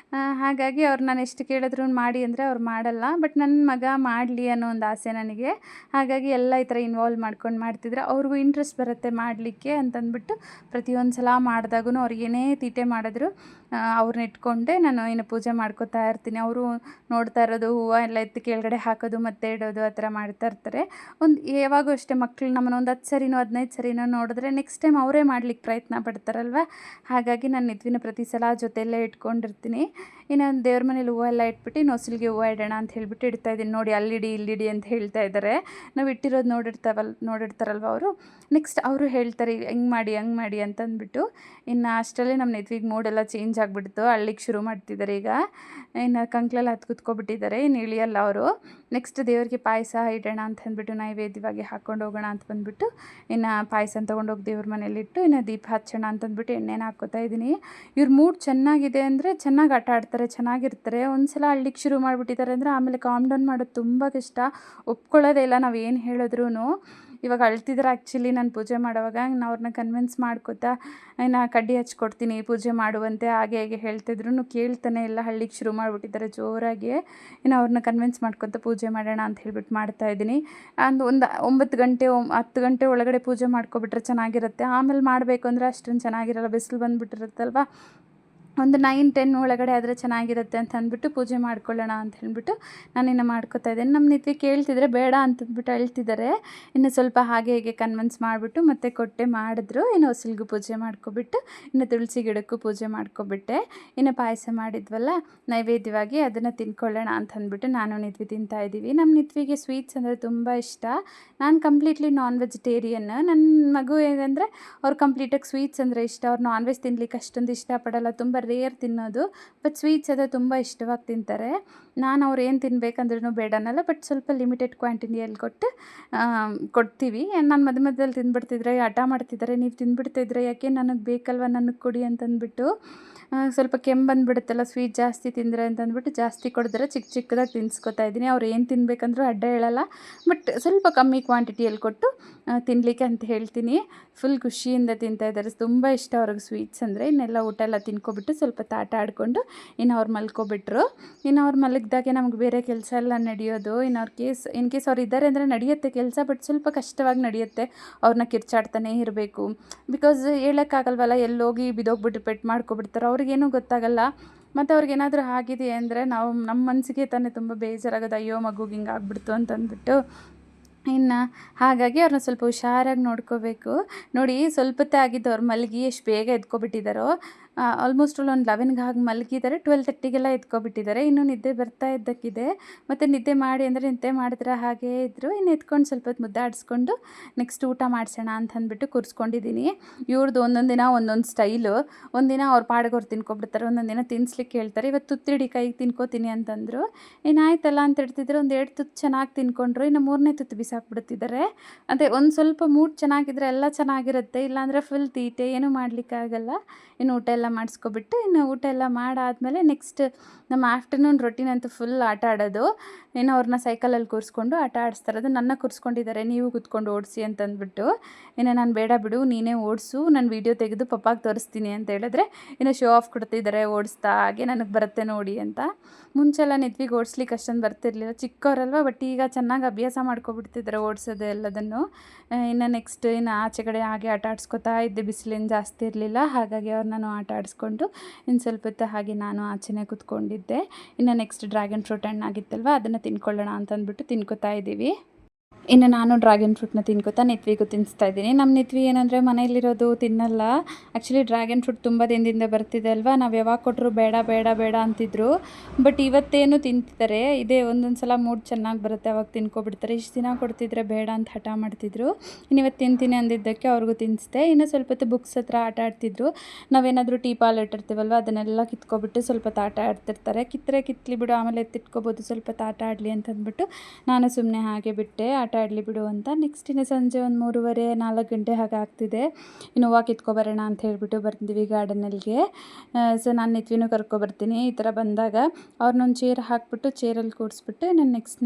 ಹಾಗಾಗಿ ಅವ್ರು ನಾನು ಎಷ್ಟು ಕೇಳಿದ್ರು ಮಾಡಿ ಅಂದರೆ ಅವ್ರು ಮಾಡಲ್ಲ. ಬಟ್ ನನ್ನ ಮಗ ಮಾಡಲಿ ಅನ್ನೋ ಒಂದು ಆಸೆ ನನಗೆ. ಹಾಗಾಗಿ ಎಲ್ಲ ಈ ಥರ ಇನ್ವಾಲ್ವ್ ಮಾಡ್ಕೊಂಡು ಮಾಡ್ತಿದ್ರೆ ಅವ್ರಿಗೂ ಇಂಟ್ರೆಸ್ಟ್ ಬರುತ್ತೆ ಮಾಡಲಿಕ್ಕೆ ಅಂತಂದ್ಬಿಟ್ಟು ಪ್ರತಿಯೊಂದು ಸಲ ಮಾಡಿದಾಗೂ ಅವ್ರು ಏನೇ ತೀಟೆ ಮಾಡಿದ್ರು ಅವ್ರನ್ನ ಇಟ್ಕೊಂಡೆ ನಾನು ಏನು ಪೂಜೆ ಮಾಡ್ಕೋತಾ ಇರ್ತೀನಿ. ಅವರು ನೋಡ್ತಾ ಇರೋದು, ಹೂವು ಎಲ್ಲ ಎತ್ತಿ ಕೆಳಗಡೆ ಹಾಕೋದು ಮತ್ತೆ ಇಡೋದು ಆ ಥರ ಮಾಡ್ತಾ ಇರ್ತಾರೆ. ಯಾವಾಗೂ ಅಷ್ಟೇ ಮಕ್ಕಳು ನಮ್ಮನ್ನು ಒಂದು 10 ಸರಿನೋ 15 ಸರಿನೋ ನೋಡಿದ್ರೆ ನೆಕ್ಸ್ಟ್ ಟೈಮ್ ಅವರೇ ಮಾಡ್ಲಿಕ್ಕೆ ಪ್ರಯತ್ನ ಪಡ್ತಾರಲ್ವ. ಹಾಗಾಗಿ ನಾನು ನಿತ್ವಿನ ಪ್ರತಿ ಸಲ ಜೊತೆಯಲ್ಲೇ ಇಟ್ಕೊಂಡಿರ್ತೀನಿ. ಇನ್ನು ದೇವ್ರ ಮನೇಲಿ ಹೂವು ಎಲ್ಲ ಇಟ್ಬಿಟ್ಟು ಇನ್ನು ಹೊಸಲಿಗೆ ಹೂವು ಇಡೋಣ ಅಂತ ಹೇಳ್ಬಿಟ್ಟು ಇಡ್ತಾ ಇದ್ದೀನಿ. ನೋಡಿ ಅಲ್ಲಿಡಿ ಇಲ್ಲಿಡಿ ಅಂತ ಹೇಳ್ತಾ ಇದ್ದಾರೆ. ನಾವು ಇಟ್ಟಿರೋದು ನೋಡಿರ್ತಾರಲ್ವ ಅವರು. ನೆಕ್ಸ್ಟ್ ಅವರು ಹೇಳ್ತಾರೆ ಹಿಂಗೆ ಮಾಡಿ ಹಂಗೆ ಮಾಡಿ ಅಂತಂದ್ಬಿಟ್ಟು. ಇನ್ನು ಅಷ್ಟರಲ್ಲೇ ನಮ್ಮ ನಿತ್ವಿಗೆ ಮೂಡೆಲ್ಲ ಚೇಂಜ್ ಆಗಿಬಿಡ್ತು, ಅಳ್ಳಿಕ್ಕೆ ಶುರು ಮಾಡ್ತಿದ್ದಾರೆ. ಈಗ ಇನ್ನು ಕಂಕ್ಳಲ್ಲಿ ಹತ್ತು ಕೂತ್ಕೊಬಿಟ್ಟಿದ್ದಾರೆ, ಇನ್ನು ಇಳಿಯಲ್ಲ ಅವರು. ನೆಕ್ಸ್ಟ್ ದೇವ್ರಿಗೆ ಪಾಯಸ ಇಡೋಣ ಅಂತ ಅಂದ್ಬಿಟ್ಟು ನೈವೇದ್ಯವಾಗಿ ಹಾಕ್ಕೊಂಡು ಹೋಗೋಣ ಅಂತ ಬಂದುಬಿಟ್ಟು ಇನ್ನು ಪಾಯಸ ತೊಗೊಂಡೋಗಿ ದೇವ್ರ ಮನೇಲಿಟ್ಟು ಇನ್ನು ದೀಪ ಹಚ್ಚೋಣ ಅಂತಂದ್ಬಿಟ್ಟು ಎಣ್ಣೆನ ಹಾಕ್ಕೋತಾ ಇದ್ದೀನಿ. ಇವ್ರ ಮೂಡ್ ಚೆನ್ನಾಗಿದೆ ಅಂದರೆ ಚೆನ್ನಾಗಿ ಆಟ ಆಡ್ತಾರೆ, ಚೆನ್ನಾಗಿರ್ತಾರೆ. ಒಂದು ಸಲ ಅಳ್ಳಿಕ್ಕೆ ಶುರು ಮಾಡಿಬಿಟ್ಟಿದ್ದಾರೆ ಅಂದರೆ ಆಮೇಲೆ ಕಾಮ್ ಡೌನ್ ಮಾಡೋದು ತುಂಬ ಕಷ್ಟ, ಒಪ್ಕೊಳ್ಳೋದೇ ಇಲ್ಲ ನಾವು ಏನು ಹೇಳಿದ್ರೂ. ಇವಾಗ ಅಳ್ತಿದ್ರೆ ಆ್ಯಕ್ಚುಲಿ ನಾನು ಪೂಜೆ ಮಾಡೋವಾಗ ನಾನು ಅವ್ರನ್ನ ಕನ್ವಿನ್ಸ್ ಮಾಡ್ಕೋತಾ ಇನ್ನು ಕಡ್ಡಿ ಹಚ್ಕೊಡ್ತೀನಿ ಪೂಜೆ ಮಾಡುವಂತೆ ಹಾಗೆ ಹೇಗೆ ಹೇಳ್ತಿದ್ರು ಕೇಳ್ತಾನೆ ಇಲ್ಲ. ಹಳ್ಳಿಗೆ ಶುರು ಮಾಡಿಬಿಟ್ಟಿದ್ದಾರೆ ಜೋರಾಗಿ. ಇನ್ನು ಅವ್ರನ್ನ ಕನ್ವಿನ್ಸ್ ಮಾಡ್ಕೊತ ಪೂಜೆ ಮಾಡೋಣ ಅಂತ ಹೇಳ್ಬಿಟ್ಟು ಮಾಡ್ತಾಯಿದ್ದೀನಿ. ಒಂದು 9 ಗಂಟೆ 10 ಗಂಟೆ ಒಳಗಡೆ ಪೂಜೆ ಮಾಡ್ಕೊಬಿಟ್ರೆ ಚೆನ್ನಾಗಿರುತ್ತೆ. ಆಮೇಲೆ ಮಾಡಬೇಕು ಅಂದರೆ ಅಷ್ಟೊಂದು ಚೆನ್ನಾಗಿರಲ್ಲ, ಬಿಸಿಲು ಬಂದುಬಿಟ್ಟಿರುತ್ತಲ್ವ. ಒಂದು 9-10 ಒಳಗಡೆ ಆದರೆ ಚೆನ್ನಾಗಿರುತ್ತೆ ಅಂತ ಅಂದ್ಬಿಟ್ಟು ಪೂಜೆ ಮಾಡ್ಕೊಳ್ಳೋಣ ಅಂತ ಹೇಳ್ಬಿಟ್ಟು ನಾನಿನ್ನು ಮಾಡ್ಕೋತಾ ಇದ್ದೇನೆ. ನಮ್ಮ ನಿತ್ವಿ ಕೇಳ್ತಿದ್ರೆ ಬೇಡ ಅಂತಂದ್ಬಿಟ್ಟು ಅಳ್ತಿದ್ದಾರೆ. ಇನ್ನು ಸ್ವಲ್ಪ ಹಾಗೆ ಹೀಗೆ ಕನ್ವಿನ್ಸ್ ಮಾಡಿಬಿಟ್ಟು ಮತ್ತೆ ಕೊಟ್ಟೆ ಮಾಡಿದ್ರು. ಇನ್ನು ಹೊಸಲಿಗೂ ಪೂಜೆ ಮಾಡ್ಕೊಬಿಟ್ಟು ಇನ್ನು ತುಳಸಿ ಗಿಡಕ್ಕೂ ಪೂಜೆ ಮಾಡ್ಕೊಬಿಟ್ಟೆ. ಇನ್ನು ಪಾಯಸ ಮಾಡಿದ್ವಲ್ಲ ನೈವೇದ್ಯವಾಗಿ ಅದನ್ನು ತಿನ್ಕೊಳ್ಳೋಣ ಅಂತ ಅಂದ್ಬಿಟ್ಟು ನಾನು ನಿತ್ವಿ ತಿಂತಾಯಿದ್ದೀವಿ. ನಮ್ಮ ನಿತ್ವಿಗೆ ಸ್ವೀಟ್ಸ್ ಅಂದರೆ ತುಂಬ ಇಷ್ಟ. ನಾನು ಕಂಪ್ಲೀಟ್ಲಿ ನಾನ್ ವೆಜಿಟೇರಿಯನ್. ನನ್ನ ಮಗು ಹೇಗಂದರೆ ಅವ್ರು ಕಂಪ್ಲೀಟಾಗಿ ಸ್ವೀಟ್ಸ್ ಅಂದರೆ ಇಷ್ಟ. ಅವ್ರು ನಾನ್ ವೆಜ್ ತಿನ್ಲಿಕ್ಕೆ ಅಷ್ಟೊಂದು ಇಷ್ಟಪಡಲ್ಲ, ತುಂಬ ರೇರ್ ತಿನ್ನೋದು. ಬಟ್ ಸ್ವೀಟ್ಸ್ ಅದು ತುಂಬ ಇಷ್ಟವಾಗಿ ತಿಂತಾರೆ. ನಾನು ಅವ್ರು ಏನು ತಿನ್ಬೇಕಂದ್ರೂ ಬೇಡ ಅನ್ನಲ್ಲ, ಬಟ್ ಸ್ವಲ್ಪ ಲಿಮಿಟೆಡ್ ಕ್ವಾಂಟಿಟಿಯಲ್ಲಿ ಕೊಡ್ತೀವಿ. ನಾನು ಮಧ್ಯದಲ್ಲಿ ತಿಂದ್ಬಿಡ್ತಿದ್ರೆ ಹಠ ಮಾಡ್ತಿದ್ದಾರೆ, ನೀವು ತಿಂದ್ಬಿಡ್ತಿದ್ರೆ ಯಾಕೆ ನನಗೆ ಬೇಕಲ್ವ ನನಗೆ ಕೊಡಿ ಅಂತಂದ್ಬಿಟ್ಟು. ಸ್ವಲ್ಪ ಕೆಮ್ಮು ಬಂದುಬಿಡುತ್ತಲ್ಲ ಸ್ವೀಟ್ ಜಾಸ್ತಿ ತಿಂದರೆ ಅಂತಂದ್ಬಿಟ್ಟು ಜಾಸ್ತಿ ಕೊಡಿದ್ರೆ ಚಿಕ್ಕ ಚಿಕ್ಕದಾಗಿ ತಿನ್ನಿಸ್ಕೊತಾ ಇದ್ದೀನಿ. ಅವ್ರು ಏನು ತಿನ್ನಬೇಕಂದ್ರೂ ಅಡ್ಡ ಹೇಳಲ್ಲ, ಬಟ್ ಸ್ವಲ್ಪ ಕಮ್ಮಿ ಕ್ವಾಂಟಿಟಿಯಲ್ಲಿ ಕೊಟ್ಟು ತಿನ್ನಲಿಕ್ಕೆ ಅಂತ ಹೇಳ್ತೀನಿ. ಫುಲ್ ಖುಷಿಯಿಂದ ತಿಂತಾಯಿದ್ದಾರೆ, ತುಂಬ ಇಷ್ಟ ಅವ್ರಿಗೆ ಸ್ವೀಟ್ಸ್ ಅಂದರೆ. ಇನ್ನೆಲ್ಲ ಊಟ ಎಲ್ಲ ತಿನ್ಕೊಬಿಟ್ಟು ಸ್ವಲ್ಪ ಆಟ ಆಡಿಕೊಂಡು ಇನ್ನು ಅವ್ರು ಮಲ್ಕೊಬಿಟ್ರು. ಇನ್ನು ಅವ್ರು ಮಲಗಿದಾಗೆ ನಮ್ಗೆ ಬೇರೆ ಕೆಲಸ ಎಲ್ಲ ನಡೆಯೋದು. ಇನ್ನು ಇನ್ ಕೇಸ್ ಅವ್ರು ಇದ್ದಾರೆ ಅಂದರೆ ನಡೆಯುತ್ತೆ ಕೆಲಸ, ಬಟ್ ಸ್ವಲ್ಪ ಕಷ್ಟವಾಗಿ ನಡೆಯುತ್ತೆ. ಅವ್ರನ್ನ ಕಿರ್ಚಾಡ್ತಾನೇ ಇರಬೇಕು. ಬಿಕಾಸ್ ಹೇಳೋಕ್ಕಾಗಲ್ವಲ್ಲ, ಎಲ್ಲೋಗಿ ಬಿದ್ದೋಗ್ಬಿಟ್ಟು ಪೆಟ್ಟು ಮಾಡ್ಕೊಬಿಡ್ತಾರೆ, ಅವ್ರಿಗೇನೂ ಗೊತ್ತಾಗಲ್ಲ. ಮತ್ತು ಅವ್ರಿಗೇನಾದರೂ ಆಗಿದೆ ಅಂದರೆ ನಾವು ನಮ್ಮ ಮನಸ್ಸಿಗೆ ತಾನೇ ತುಂಬ ಬೇಜಾರಾಗೋದು, ಅಯ್ಯೋ ಮಗುಗೆ ಹಿಂಗೆ ಆಗ್ಬಿಡ್ತು ಅಂತಂದ್ಬಿಟ್ಟು. ಇನ್ನು ಹಾಗಾಗಿ ಅವ್ರನ್ನ ಸ್ವಲ್ಪ ಹುಷಾರಾಗಿ ನೋಡ್ಕೋಬೇಕು. ನೋಡಿ ಸ್ವಲ್ಪತ್ತೇ ಆಗಿದ್ದು ಅವ್ರು ಮಲಗಿ ಎಷ್ಟು ಬೇಗ ಎದ್ಕೊಬಿಟ್ಟಿದ್ದಾರೋ. ಆಲ್ಮೋಸ್ಟ್ ಒಂದು 11ಗೆ ಹಾಗೆ ಮಲಗಿದ್ದಾರೆ, 12:30ಗೆಲ್ಲ ಎದ್ಕೊಬಿಟ್ಟಿದ್ದಾರೆ. ಇನ್ನೂ ನಿದ್ದೆ ಬರ್ತಾ ಇದ್ದಕ್ಕಿದೆ. ಮತ್ತು ನಿದ್ದೆ ಮಾಡಿ ಅಂದರೆ ನಿದ್ದೆ ಮಾಡಿದ್ರೆ ಹಾಗೇ ಇದ್ದರು. ಇನ್ನು ಎತ್ಕೊಂಡು ಸ್ವಲ್ಪ ಹೊತ್ತು ಮುದ್ದಾಡಿಸ್ಕೊಂಡು ನೆಕ್ಸ್ಟ್ ಊಟ ಮಾಡಿಸೋಣ ಅಂತ ಅಂದ್ಬಿಟ್ಟು ಕೂರಿಸ್ಕೊಂಡಿದ್ದೀನಿ. ಇವ್ರದ್ದು ಒಂದೊಂದು ದಿನ ಒಂದೊಂದು ಸ್ಟೈಲು. ಒಂದಿನ ಅವ್ರ ಪಾಡಿಗೆ ಅವ್ರು ತಿನ್ಕೊಬಿಡ್ತಾರೆ, ಒಂದೊಂದು ದಿನ ತಿನ್ನಿಸ್ಲಿಕ್ಕೆ ಹೇಳ್ತಾರೆ. ಇವತ್ತು ತುತ್ತಿಡಿ ಕೈಗೆ ತಿನ್ಕೋತೀನಿ ಅಂತಂದರು. ಏನಾಯ್ತಲ್ಲ ಅಂತ ಹೇಳ್ತಿದ್ರು. ಒಂದು 2 ತುತ್ತು ಚೆನ್ನಾಗಿ ತಿನ್ಕೊಂಡ್ರು, ಇನ್ನು 3ನೇ ತುತ್ತು ಬಿಸಾಕ್ಬಿಡ್ತಿದ್ದಾರೆ. ಅದೇ ಒಂದು ಸ್ವಲ್ಪ ಮೂಡ್ ಚೆನ್ನಾಗಿದ್ರೆ ಎಲ್ಲ ಚೆನ್ನಾಗಿರುತ್ತೆ, ಇಲ್ಲಾಂದರೆ ಫುಲ್ ತೀಟೆ, ಏನೂ ಮಾಡಲಿಕ್ಕಾಗಲ್ಲ. ಇನ್ನು ಊಟ ಎಲ್ಲ ಮಾಡಿಸ್ಕೊಬಿಟ್ಟು ಇನ್ನು ಊಟ ಎಲ್ಲ ಮಾಡಾದಮೇಲೆ ನೆಕ್ಸ್ಟ್ ನಮ್ಮ ಆಫ್ಟರ್ನೂನ್ ರೊಟೀನ್ ಅಂತೂ ಫುಲ್ ಆಟ ಆಡೋದು. ಇನ್ನು ಅವ್ರನ್ನ ಸೈಕಲಲ್ಲಿ ಕೂರಿಸ್ಕೊಂಡು ಆಟ ಆಡಿಸ್ತಾರದು. ನನ್ನ ಕೂರಿಸ್ಕೊಂಡಿದ್ದಾರೆ, ನೀವು ಕೂತ್ಕೊಂಡು ಓಡಿಸಿ ಅಂತಂದ್ಬಿಟ್ಟು. ಇನ್ನು ನಾನು ಬೇಡ ಬಿಡು ನೀನೇ ಓಡಿಸು, ನಾನು ವೀಡಿಯೋ ತೆಗೆದು ಪಪ್ಪಾಗೆ ತೋರಿಸ್ತೀನಿ ಅಂತ ಹೇಳಿದ್ರೆ ಇನ್ನು ಶೋ ಆಫ್ ಕೊಡ್ತಿದ್ದಾರೆ ಓಡಿಸ್ತಾ, ಹಾಗೆ ನನಗೆ ಬರುತ್ತೆ ನೋಡಿ ಅಂತ. ಮುಂಚೆಲ್ಲ ನಿತ್ವಿಗೆ ಓಡಿಸ್ಲಿಕ್ಕೆ ಅಷ್ಟೊಂದು ಬರ್ತಿರ್ಲಿಲ್ಲ, ಚಿಕ್ಕವರಲ್ವ. ಬಟ್ ಈಗ ಚೆನ್ನಾಗಿ ಅಭ್ಯಾಸ ಮಾಡ್ಕೊಬಿಡ್ತಿದ್ದಾರೆ ಓಡಿಸೋದು ಎಲ್ಲದನ್ನು. ಇನ್ನು ನೆಕ್ಸ್ಟ್ ಇನ್ನು ಆಚೆ ಕಡೆ ಹಾಗೆ ಆಟ ಆಡಿಸ್ಕೊತಾ ಇದ್ದೆ, ಬಿಸಿಲೇನು ಜಾಸ್ತಿ ಇರಲಿಲ್ಲ, ಹಾಗಾಗಿ ಅವ್ರನ್ನ ಆಟ ಆಡಿಸ್ಕೊಂಡು ಇನ್ನು ಸ್ವಲ್ಪ ಹೊತ್ತು ಹಾಗೆ ನಾನು ಆಚೆನೇ ಕೂತ್ಕೊಂಡಿದ್ದೆ. ಇನ್ನು ನೆಕ್ಸ್ಟ್ ಡ್ರ್ಯಾಗನ್ ಫ್ರೂಟ್ ಹಣ್ಣಾಗಿತ್ತಲ್ವ, ಅದನ್ನು ತಿನ್ಕೊಳ್ಳೋಣ ಅಂತಂದ್ಬಿಟ್ಟು ತಿನ್ಕೋತಾ ಇದ್ದೀವಿ. ಇನ್ನು ನಾನು ಡ್ರ್ಯಾಗನ್ ಫ್ರೂಟ್ನ ತಿನ್ಕೋತಾ ನಿತ್ವಿಗೂ ತಿನ್ನಿಸ್ತಾ ಇದ್ದೀನಿ. ನಮ್ಮ ನಿತ್ವಿ ಏನಂದರೆ ಮನೇಲಿರೋದು ತಿನ್ನಲ್ಲ. ಆ್ಯಕ್ಚುಲಿ ಡ್ರ್ಯಾಗನ್ ಫ್ರೂಟ್ ತುಂಬ ದಿನದಿಂದ ಬರ್ತಿದೆ ಅಲ್ವಾ, ನಾವು ಯಾವಾಗ ಕೊಟ್ಟರು ಬೇಡ ಬೇಡ ಬೇಡ ಅಂತಿದ್ರು. ಬಟ್ ಇವತ್ತೇನು ತಿಂತಿದ್ದಾರೆ. ಇದೇ ಒಂದೊಂದು ಸಲ ಮೂಡ್ ಚೆನ್ನಾಗಿ ಬರುತ್ತೆ ಅವಾಗ ತಿನ್ಕೊಬಿಡ್ತಾರೆ. ಇಷ್ಟು ದಿನ ಕೊಡ್ತಿದ್ರೆ ಬೇಡ ಅಂತ ಹಠ ಮಾಡ್ತಿದ್ರು. ಇನ್ನು ಇವತ್ತು ತಿಂತೀನಿ ಅಂದಿದ್ದಕ್ಕೆ ಅವ್ರಿಗೂ ತಿನ್ನಿಸ್ದೆ. ಇನ್ನು ಸ್ವಲ್ಪ ಹೊತ್ತು ಬುಕ್ಸ್ ಹತ್ರ ಆಟ ಆಡ್ತಿದ್ರು. ನಾವೇನಾದರೂ ಟೀಪಾಲ್ ಇಟ್ಟಿರ್ತೀವಲ್ವ, ಅದನ್ನೆಲ್ಲ ಕಿತ್ಕೊಬಿಟ್ಟು ಸ್ವಲ್ಪ ಹೊತ್ತು ಆಟ ಆಡ್ತಿರ್ತಾರೆ. ಕಿತ್ತಲಿ ಬಿಡು, ಆಮೇಲೆ ಎತ್ತಿಟ್ಕೋಬೋದು, ಸ್ವಲ್ಪ ಹೊತ್ತು ಆಟ ಆಡಲಿ ಅಂತಂದ್ಬಿಟ್ಟು ನಾನು ಸುಮ್ಮನೆ ಹಾಗೆ ಬಿಟ್ಟೆ, ಆಟ ಆಡಲಿ ಬಿಡು ಅಂತ. ನೆಕ್ಸ್ಟ್ ಇನ್ನು ಸಂಜೆ ಒಂದು 3:30-4 ಗಂಟೆ ಹಾಗೆ ಆಗ್ತಿದೆ. ಇನ್ನು ಹೂವು ಕಿತ್ಕೊಬರೋಣ ಅಂತ ಹೇಳ್ಬಿಟ್ಟು ಬಂದ್ವಿ ಗಾರ್ಡನಲ್ಲಿಗೆ. ಸೊ ನಾನು ನಿತ್ವಿನೂ ಕರ್ಕೊಬರ್ತೀನಿ. ಈ ಥರ ಬಂದಾಗ ಅವ್ರನ್ನೊಂದು ಚೇರ್ ಹಾಕ್ಬಿಟ್ಟು ಚೇರಲ್ಲಿ ಕೂಡಿಸ್ಬಿಟ್ಟು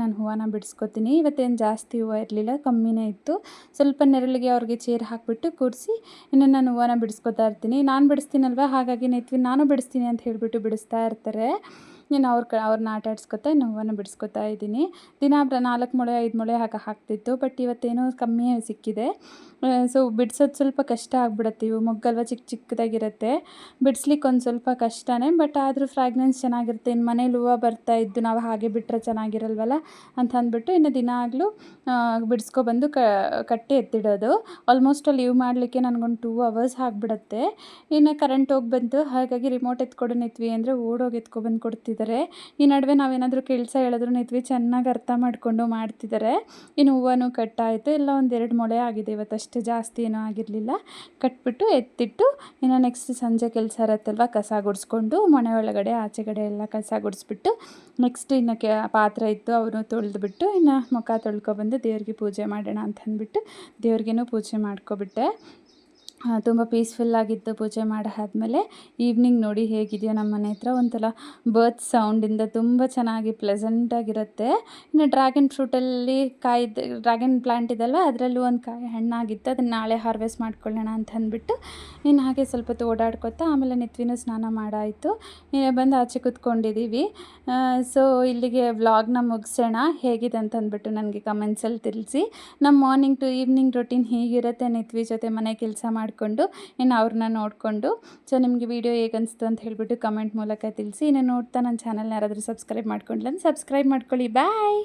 ನಾನು ಹೂವನ್ನ ಬಿಡಿಸ್ಕೊತೀನಿ. ಇವತ್ತೇನು ಜಾಸ್ತಿ ಹೂವು ಇರಲಿಲ್ಲ, ಕಮ್ಮಿನೇ ಇತ್ತು. ಸ್ವಲ್ಪ ನೆರಳಿಗೆ ಅವ್ರಿಗೆ ಚೇರ್ ಹಾಕಿಬಿಟ್ಟು ಕೂರಿಸಿ ಇನ್ನು ನಾನು ಹೂವನ್ನ ಬಿಡಿಸ್ಕೊತಾ ಇರ್ತೀನಿ. ನಾನು ಬಿಡಿಸ್ತೀನಲ್ವ, ಹಾಗಾಗಿ ನಿತ್ವಿ ನಾನು ಬಿಡಿಸ್ತೀನಿ ಅಂತ ಹೇಳಿಬಿಟ್ಟು ಬಿಡಿಸ್ತಾ ಇರ್ತಾರೆ. ಇನ್ನು ಅವ್ರನ್ನ ಆಟ ಆಡಿಸ್ಕೊತಾ ಇನ್ನು ಹೂವನ್ನು ಬಿಡಿಸ್ಕೊತಾ ಇದ್ದೀನಿ. ದಿನ 4 ಮೊಳೆ 5 ಮೊಳೆ ಹಾಕ್ತಿತ್ತು. ಬಟ್ ಇವತ್ತೇನೋ ಕಮ್ಮಿಯೇ ಸಿಕ್ಕಿದೆ. ಸೊ ಬಿಡ್ಸೋದು ಸ್ವಲ್ಪ ಕಷ್ಟ ಆಗ್ಬಿಡುತ್ತೆ. ಇವು ಮೊಗ್ಗಲ್ವ ಚಿಕ್ಕದಾಗಿರುತ್ತೆ, ಬಿಡಿಸ್ಲಿಕ್ಕೆ ಒಂದು ಸ್ವಲ್ಪ ಕಷ್ಟನೇ. ಬಟ್ ಆದರೂ ಫ್ರಾಗ್ರೆನ್ಸ್ ಚೆನ್ನಾಗಿರುತ್ತೆ. ಇನ್ನು ಮನೇಲಿ ಹೂವು ಬರ್ತಾಯಿದ್ದು ನಾವು ಹಾಗೆ ಬಿಟ್ಟರೆ ಚೆನ್ನಾಗಿರಲ್ವಲ್ಲ ಅಂತ ಅಂದ್ಬಿಟ್ಟು ಇನ್ನು ದಿನಾಗಲೂ ಬಿಡಿಸ್ಕೊಬಂದು ಕಟ್ಟಿ ಎತ್ತಿಡೋದು. ಆಲ್ಮೋಸ್ಟ್ ಅಲ್ಲಿ ಇವು ಮಾಡಲಿಕ್ಕೆ ನನಗೊಂದು 2 ಅವರ್ಸ್ ಆಗಿಬಿಡುತ್ತೆ. ಇನ್ನು ಕರೆಂಟ್ ಹೋಗಿ ಬಂತು, ಹಾಗಾಗಿ ರಿಮೋಟ್ ಎತ್ಕೊಡು ನಿತ್ವಿ ಅಂದರೆ ಓಡೋಗಿ ಎತ್ಕೊಬಂದು ಕೊಡ್ತಿದ್ದಾರೆ. ಈ ನಡುವೆ ನಾವೇನಾದರೂ ಕೆಲಸ ಹೇಳಿದ್ರು ನಿತ್ವಿ ಚೆನ್ನಾಗಿ ಅರ್ಥ ಮಾಡಿಕೊಂಡು ಮಾಡ್ತಿದ್ದಾರೆ. ಇನ್ನು ಹೂವನೂ ಕಟ್ಟಾಯಿತು. ಎಲ್ಲ ಒಂದು 2 ಮೊಳೆ ಆಗಿದೆ ಇವತ್ತಷ್ಟು, ಜಾಸ್ತಿ ಏನೂ ಆಗಿರಲಿಲ್ಲ. ಕಟ್ಬಿಟ್ಟು ಎತ್ತಿಟ್ಟು ಇನ್ನು ನೆಕ್ಸ್ಟ್ ಸಂಜೆ ಕೆಲಸ ಇರುತ್ತಲ್ವ, ಕಸ ಗುಡಿಸ್ಕೊಂಡು ಮನೆ ಒಳಗಡೆ ಆಚೆಗಡೆ ಎಲ್ಲ ಕಸ ಗುಡಿಸ್ಬಿಟ್ಟು ನೆಕ್ಸ್ಟ್ ಇನ್ನು ಪಾತ್ರೆ ಇತ್ತು ಅವನು ತೊಳೆದ್ಬಿಟ್ಟು ಇನ್ನು ಮುಖ ತೊಳ್ಕೊಬಂದು ದೇವ್ರಿಗೆ ಪೂಜೆ ಮಾಡೋಣ ಅಂತ ಅಂದ್ಬಿಟ್ಟು ದೇವ್ರಿಗೇನು ಪೂಜೆ ಮಾಡ್ಕೊಬಿಟ್ಟೆ. ತುಂಬ ಪೀಸ್ಫುಲ್ಲಾಗಿತ್ತು ಪೂಜೆ ಮಾಡಾದ್ಮೇಲೆ. ಈವ್ನಿಂಗ್ ನೋಡಿ ಹೇಗಿದೆಯೋ ನಮ್ಮ ಮನೆ ಹತ್ರ ಒಂಥರ ಬರ್ತ್ ಸೌಂಡಿಂದ ತುಂಬ ಚೆನ್ನಾಗಿ ಪ್ಲೆಸೆಂಟಾಗಿರುತ್ತೆ. ಇನ್ನು ಡ್ರ್ಯಾಗನ್ ಫ್ರೂಟಲ್ಲಿ ಡ್ರ್ಯಾಗನ್ ಪ್ಲ್ಯಾಂಟ್ ಇದಲ್ವ, ಅದರಲ್ಲೂ ಒಂದು ಕಾಯಿ ಹಣ್ಣಾಗಿತ್ತು. ಅದನ್ನು ನಾಳೆ ಹಾರ್ವೆಸ್ಟ್ ಮಾಡ್ಕೊಳ್ಳೋಣ ಅಂತ ಅಂದ್ಬಿಟ್ಟು ಇನ್ನು ಹಾಗೆ ಸ್ವಲ್ಪ ಹೊತ್ತು ಓಡಾಡ್ಕೊತಾ ಆಮೇಲೆ ನಿತ್ವಿನೂ ಸ್ನಾನ ಮಾಡಾಯಿತು. ಬಂದು ಆಚೆ ಕೂತ್ಕೊಂಡಿದ್ದೀವಿ. ಸೊ ಇಲ್ಲಿಗೆ ವ್ಲಾಗ್ನ ಮುಗಿಸೋಣ. ಹೇಗಿದೆ ಅಂತ ಅಂದ್ಬಿಟ್ಟು ನನಗೆ ಕಮೆಂಟ್ಸಲ್ಲಿ ತಿಳಿಸಿ. ನಮ್ಮ ಮಾರ್ನಿಂಗ್ ಟು ಈವ್ನಿಂಗ್ ರೊಟೀನ್ ಹೀಗಿರುತ್ತೆ. ನಿತ್ವಿ ಜೊತೆ ಮನೆ ಕೆಲಸ ಮಾಡಿಕೊಂಡು ಇನ್ನು ಅವ್ರನ್ನ ನೋಡಿಕೊಂಡು. ಸೊ ನಿಮಗೆ ವಿಡಿಯೋ ಹೇಗೆ ಅನಿಸ್ತು ಅಂತ ಹೇಳಿಬಿಟ್ಟು ಕಮೆಂಟ್ ಮೂಲಕ ತಿಳಿಸಿ. ಇನ್ನು ನೋಡ್ತಾ ನನ್ನ ಚಾನಲ್ನ ಯಾರಾದರೂ ಸಬ್ಸ್ಕ್ರೈಬ್ ಮಾಡ್ಕೊಂಡಿಲ್ಲ ಅಂದರೆ ಸಬ್ಸ್ಕ್ರೈಬ್ ಮಾಡ್ಕೊಳ್ಳಿ. ಬಾಯ್.